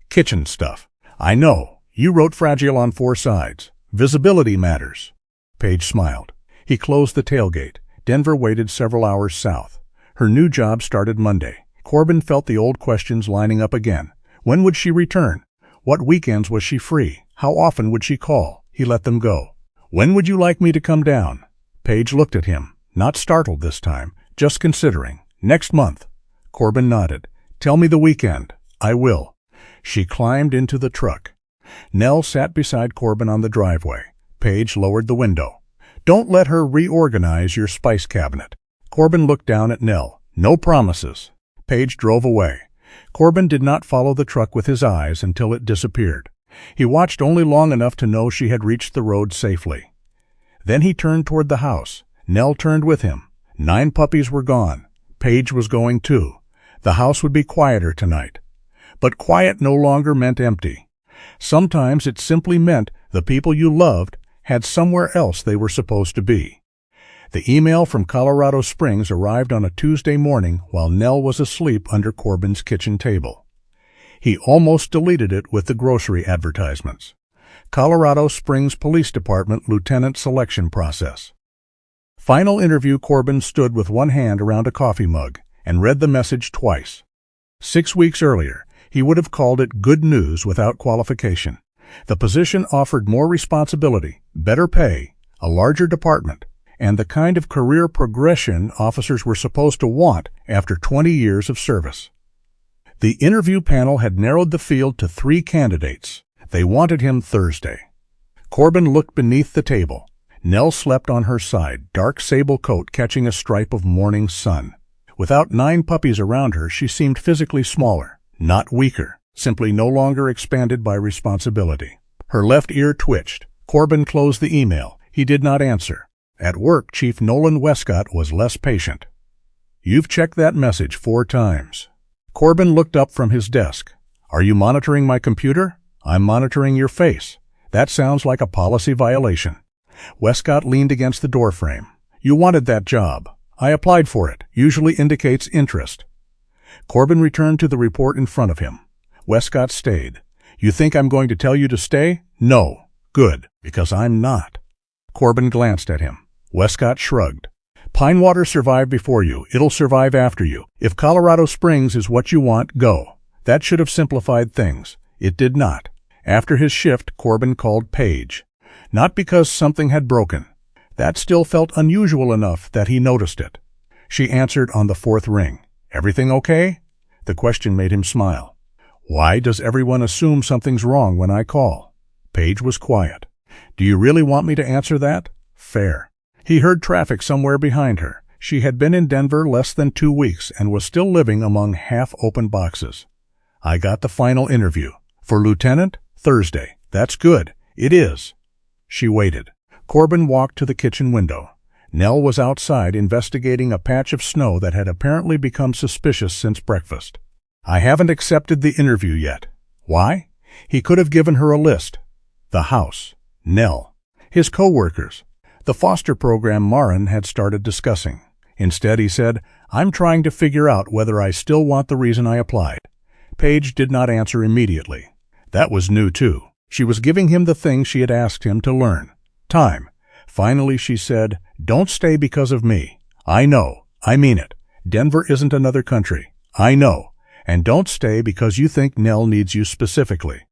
[SPEAKER 1] "Kitchen stuff." "I know. You wrote fragile on 4 sides. Visibility matters." Paige smiled. He closed the tailgate. Denver waited several hours south. Her new job started Monday. Corbin felt the old questions lining up again. When would she return? What weekends was she free? How often would she call? He let them go. "When would you like me to come down?" Paige looked at him, not startled this time, just considering. "Next month." Corbin nodded. "Tell me the weekend." "I will." She climbed into the truck. Nell sat beside Corbin on the driveway. Paige lowered the window. "Don't let her reorganize your spice cabinet." Corbin looked down at Nell. "No promises." Paige drove away. Corbin did not follow the truck with his eyes until it disappeared. He watched only long enough to know she had reached the road safely. Then he turned toward the house. Nell turned with him. 9 puppies were gone. Paige was going too. The house would be quieter tonight. But quiet no longer meant empty. Sometimes it simply meant the people you loved had somewhere else they were supposed to be. The email from Colorado Springs arrived on a Tuesday morning while Nell was asleep under Corbin's kitchen table. He almost deleted it with the grocery advertisements. Colorado Springs Police Department Lieutenant Selection Process. Final interview. Corbin stood with one hand around a coffee mug and read the message twice. 6 weeks earlier, he would have called it good news without qualification. The position offered more responsibility, better pay, a larger department, and the kind of career progression officers were supposed to want after 20 years of service. The interview panel had narrowed the field to 3 candidates. They wanted him Thursday. Corbin looked beneath the table. Nell slept on her side, dark sable coat catching a stripe of morning sun. Without 9 puppies around her, she seemed physically smaller, not weaker, simply no longer expanded by responsibility. Her left ear twitched. Corbin closed the email. He did not answer. At work, Chief Nolan Westcott was less patient. "You've checked that message 4 times. Corbin looked up from his desk. "Are you monitoring my computer?" "I'm monitoring your face." "That sounds like a policy violation." Westcott leaned against the doorframe. "You wanted that job. I applied for it. Usually indicates interest." Corbin returned to the report in front of him. Westcott stayed. "You think I'm going to tell you to stay?" "No." "Good, because I'm not." Corbin glanced at him. Westcott shrugged. "Pinewater survived before you. It'll survive after you. If Colorado Springs is what you want, go." That should have simplified things. It did not. After his shift, Corbin called Paige. Not because something had broken. That still felt unusual enough that he noticed it. She answered on the 4th ring. "Everything okay?" The question made him smile. "Why does everyone assume something's wrong when I call?" Paige was quiet. "Do you really want me to answer that?" "Fair." He heard traffic somewhere behind her. She had been in Denver less than 2 weeks and was still living among half-open boxes. "I got the final interview. For lieutenant? Thursday." "That's good." "It is." She waited. Corbin walked to the kitchen window. Nell was outside investigating a patch of snow that had apparently become suspicious since breakfast. "I haven't accepted the interview yet." "Why?" He could have given her a list. The house. Nell. His co-workers. The foster program Marin had started discussing. Instead, he said, "I'm trying to figure out whether I still want the reason I applied." Paige did not answer immediately. That was new, too. She was giving him the things she had asked him to learn. Time. Finally, she said, "Don't stay because of me." "I know. I mean it. Denver isn't another country." "I know. And don't stay because you think Nell needs you specifically."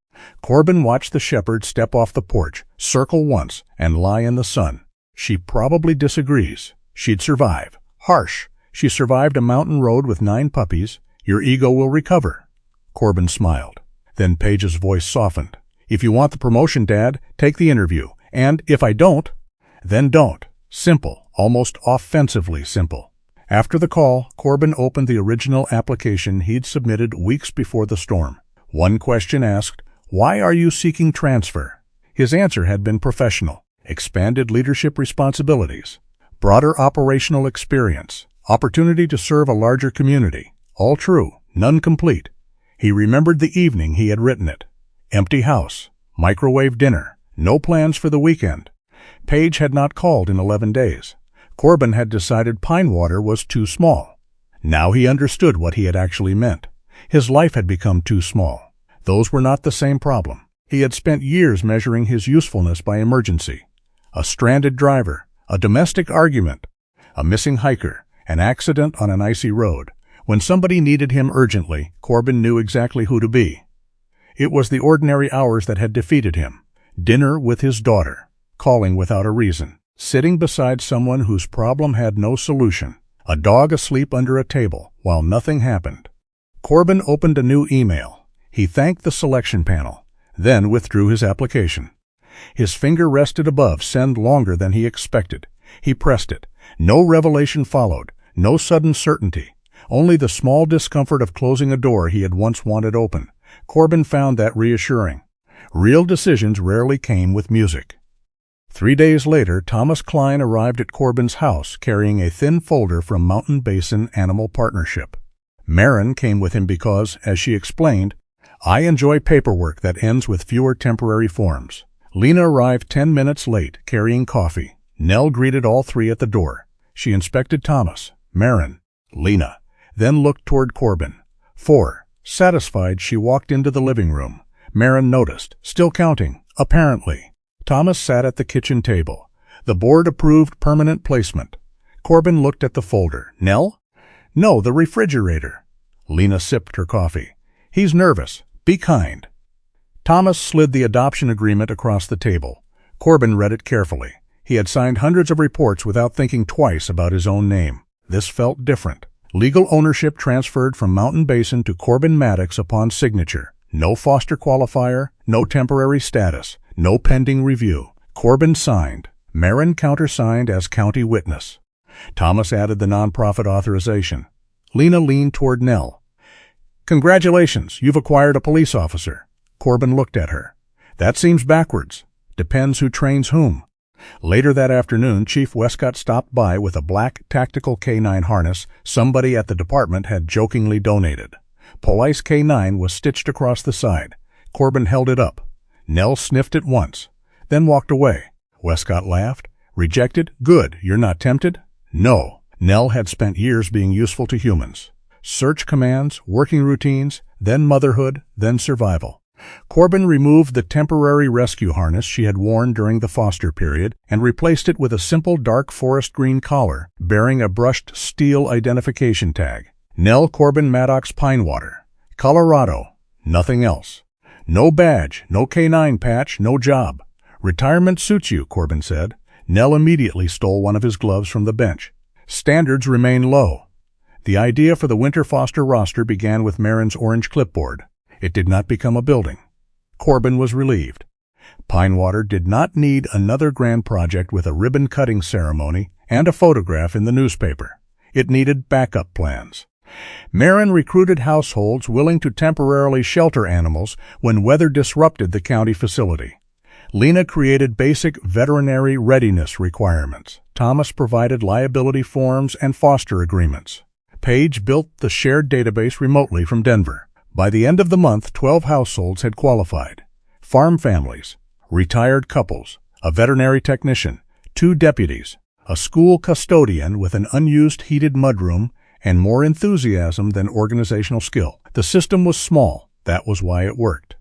[SPEAKER 1] Corbin watched the shepherd step off the porch, circle once, and lie in the sun. "She probably disagrees. She'd survive." "Harsh. She survived a mountain road with 9 puppies. Your ego will recover." Corbin smiled. Then Paige's voice softened. "If you want the promotion, Dad, take the interview. And if I don't, then don't." Simple, almost offensively simple. After the call, Corbin opened the original application he'd submitted weeks before the storm. One question asked, "Why are you seeking transfer?" His answer had been professional. Expanded leadership responsibilities, broader operational experience, opportunity to serve a larger community. All true, none complete. He remembered the evening he had written it. Empty house, microwave dinner, no plans for the weekend. Paige had not called in 11 days. Corbin had decided Pinewater was too small. Now he understood what he had actually meant. His life had become too small. Those were not the same problem. He had spent years measuring his usefulness by emergency. A stranded driver, a domestic argument, a missing hiker, an accident on an icy road. When somebody needed him urgently, Corbin knew exactly who to be. It was the ordinary hours that had defeated him. Dinner with his daughter, calling without a reason, sitting beside someone whose problem had no solution, a dog asleep under a table while nothing happened. Corbin opened a new email. He thanked the selection panel, then withdrew his application. His finger rested above send longer than he expected. He pressed it. No revelation followed, no sudden certainty, only the small discomfort of closing a door he had once wanted open. Corbin found that reassuring. Real decisions rarely came with music. 3 days later, Thomas Klein arrived at Corbin's house carrying a thin folder from Mountain Basin Animal Partnership. Maren came with him because, as she explained, "I enjoy paperwork that ends with fewer temporary forms." Lena arrived 10 minutes late, carrying coffee. Nell greeted all three at the door. She inspected Thomas, Maren, Lena, then looked toward Corbin. 4. Satisfied, she walked into the living room. Maren noticed, still counting, apparently. Thomas sat at the kitchen table. The board approved permanent placement. Corbin looked at the folder. Nell? No, the refrigerator. Lena sipped her coffee. He's nervous. Be kind. Thomas slid the adoption agreement across the table. Corbin read it carefully. He had signed hundreds of reports without thinking twice about his own name. This felt different. Legal ownership transferred from Mountain Basin to Corbin Maddox upon signature. No foster qualifier, no temporary status, no pending review. Corbin signed. Maren countersigned as county witness. Thomas added the nonprofit authorization. Lena leaned toward Nell. Congratulations, you've acquired a police officer. Corbin looked at her. That seems backwards. Depends who trains whom. Later that afternoon, Chief Westcott stopped by with a black tactical K9 harness somebody at the department had jokingly donated. Police K9 was stitched across the side. Corbin held it up. Nell sniffed it once, then walked away. Westcott laughed. Rejected? Good. You're not tempted? No. Nell had spent years being useful to humans. Search commands, working routines, then motherhood, then survival. Corbin removed the temporary rescue harness she had worn during the foster period and replaced it with a simple dark forest green collar bearing a brushed steel identification tag. Nell Corbin Maddox Pinewater, Colorado. Nothing else. No badge, no K9 patch, no job. Retirement suits you, Corbin said. Nell immediately stole one of his gloves from the bench. Standards remain low. The idea for the winter foster roster began with Maren's orange clipboard. It did not become a building. Corbin was relieved. Pinewater did not need another grand project with a ribbon-cutting ceremony and a photograph in the newspaper. It needed backup plans. Maren recruited households willing to temporarily shelter animals when weather disrupted the county facility. Lena created basic veterinary readiness requirements. Thomas provided liability forms and foster agreements. Paige built the shared database remotely from Denver. By the end of the month, 12 households had qualified. Farm families, retired couples, a veterinary technician, 2 deputies, a school custodian with an unused heated mudroom, and more enthusiasm than organizational skill. The system was small. That was why it worked.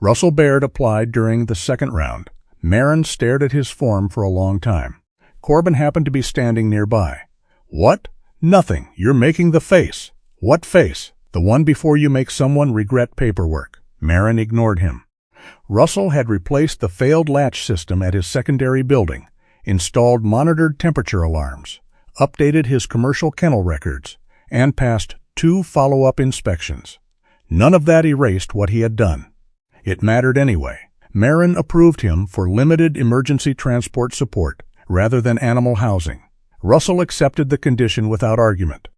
[SPEAKER 1] Russell Baird applied during the second round. Maren stared at his form for a long time. Corbin happened to be standing nearby. What? Nothing. You're making the face. What face? The one before you make someone regret paperwork. Maren ignored him. Russell had replaced the failed latch system at his secondary building, installed monitored temperature alarms, updated his commercial kennel records, and passed 2 follow-up inspections. None of that erased what he had done. It mattered anyway. Maren approved him for limited emergency transport support rather than animal housing. Russell accepted the condition without argument.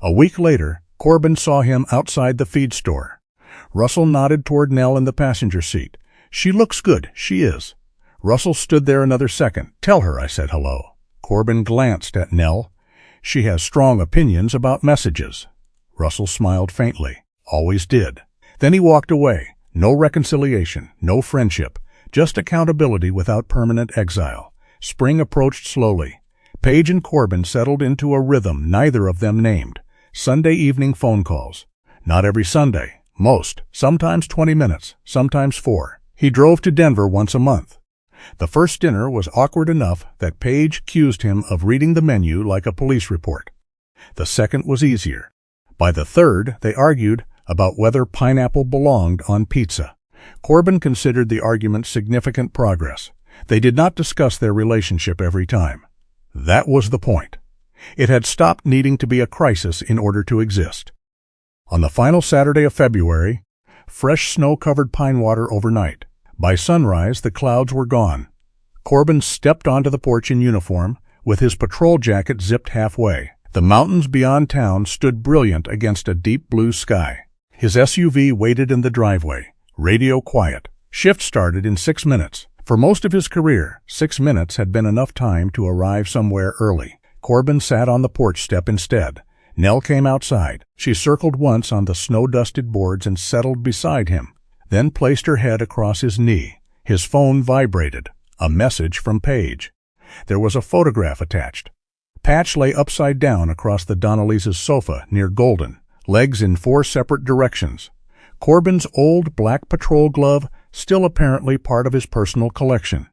[SPEAKER 1] A week later, Corbin saw him outside the feed store. Russell nodded toward Nell in the passenger seat. She looks good, she is. Russell stood there another second. Tell her I said hello. Corbin glanced at Nell. She has strong opinions about messages. Russell smiled faintly. Always did. Then he walked away. No reconciliation, no friendship, just accountability without permanent exile. Spring approached slowly. Paige and Corbin settled into a rhythm neither of them named. Sunday evening phone calls. Not every Sunday. Most. Sometimes 20 minutes. Sometimes 4. He drove to Denver once a month. The first dinner was awkward enough that Paige accused him of reading the menu like a police report. The second was easier. By the third, they argued about whether pineapple belonged on pizza. Corbin considered the argument significant progress. They did not discuss their relationship every time. That was the point. It had stopped needing to be a crisis in order to exist. On the final Saturday of February, fresh snow covered Pinewater overnight. By sunrise, the clouds were gone. Corbin stepped onto the porch in uniform, with his patrol jacket zipped halfway. The mountains beyond town stood brilliant against a deep blue sky. His SUV waited in the driveway, radio quiet. Shift started in 6 minutes. For most of his career, 6 minutes had been enough time to arrive somewhere early. Corbin sat on the porch step instead. Nell came outside. She circled once on the snow-dusted boards and settled beside him, then placed her head across his knee. His phone vibrated. A message from Paige. There was a photograph attached. Patch lay upside down across the Donnellys' sofa near Golden, legs in 4 separate directions. Corbin's old black patrol glove, still apparently part of his personal collection.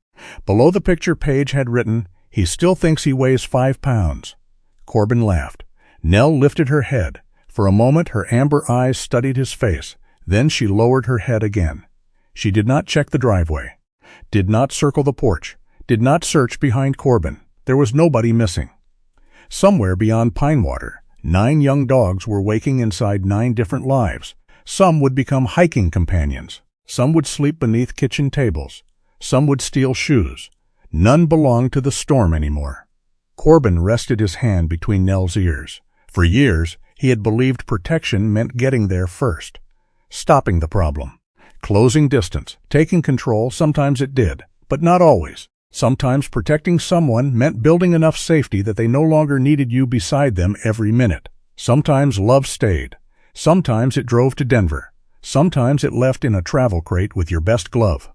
[SPEAKER 1] Below the picture, Paige had written, "He still thinks he weighs 5 pounds." Corbin laughed. Nell lifted her head. For a moment her amber eyes studied his face. Then she lowered her head again. She did not check the driveway, did not circle the porch, did not search behind Corbin. There was nobody missing. Somewhere beyond Pinewater, 9 young dogs were waking inside 9 different lives. Some would become hiking companions. Some would sleep beneath kitchen tables. Some would steal shoes. None belonged to the storm anymore. Corbin rested his hand between Nell's ears. For years, he had believed protection meant getting there first, stopping the problem, closing distance, taking control. Sometimes it did, but not always. Sometimes protecting someone meant building enough safety that they no longer needed you beside them every minute. Sometimes love stayed. Sometimes it drove to Denver. Sometimes it left in a travel crate with your best glove.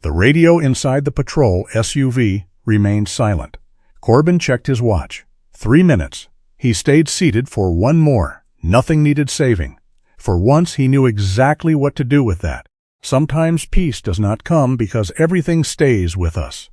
[SPEAKER 1] The radio inside the patrol SUV remained silent. Corbin checked his watch. 3 minutes. He stayed seated for 1 more. Nothing needed saving. For once he knew exactly what to do with that. Sometimes peace does not come because everything stays with us.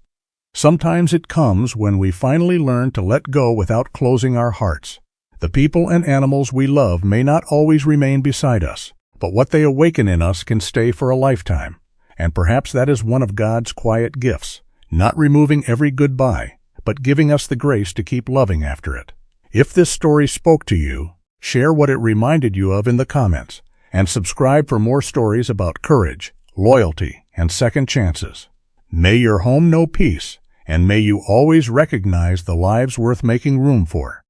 [SPEAKER 1] Sometimes it comes when we finally learn to let go without closing our hearts. The people and animals we love may not always remain beside us, but what they awaken in us can stay for a lifetime. And perhaps that is one of God's quiet gifts, not removing every goodbye, but giving us the grace to keep loving after it. If this story spoke to you, share what it reminded you of in the comments, and subscribe for more stories about courage, loyalty, and second chances. May your home know peace, and may you always recognize the lives worth making room for.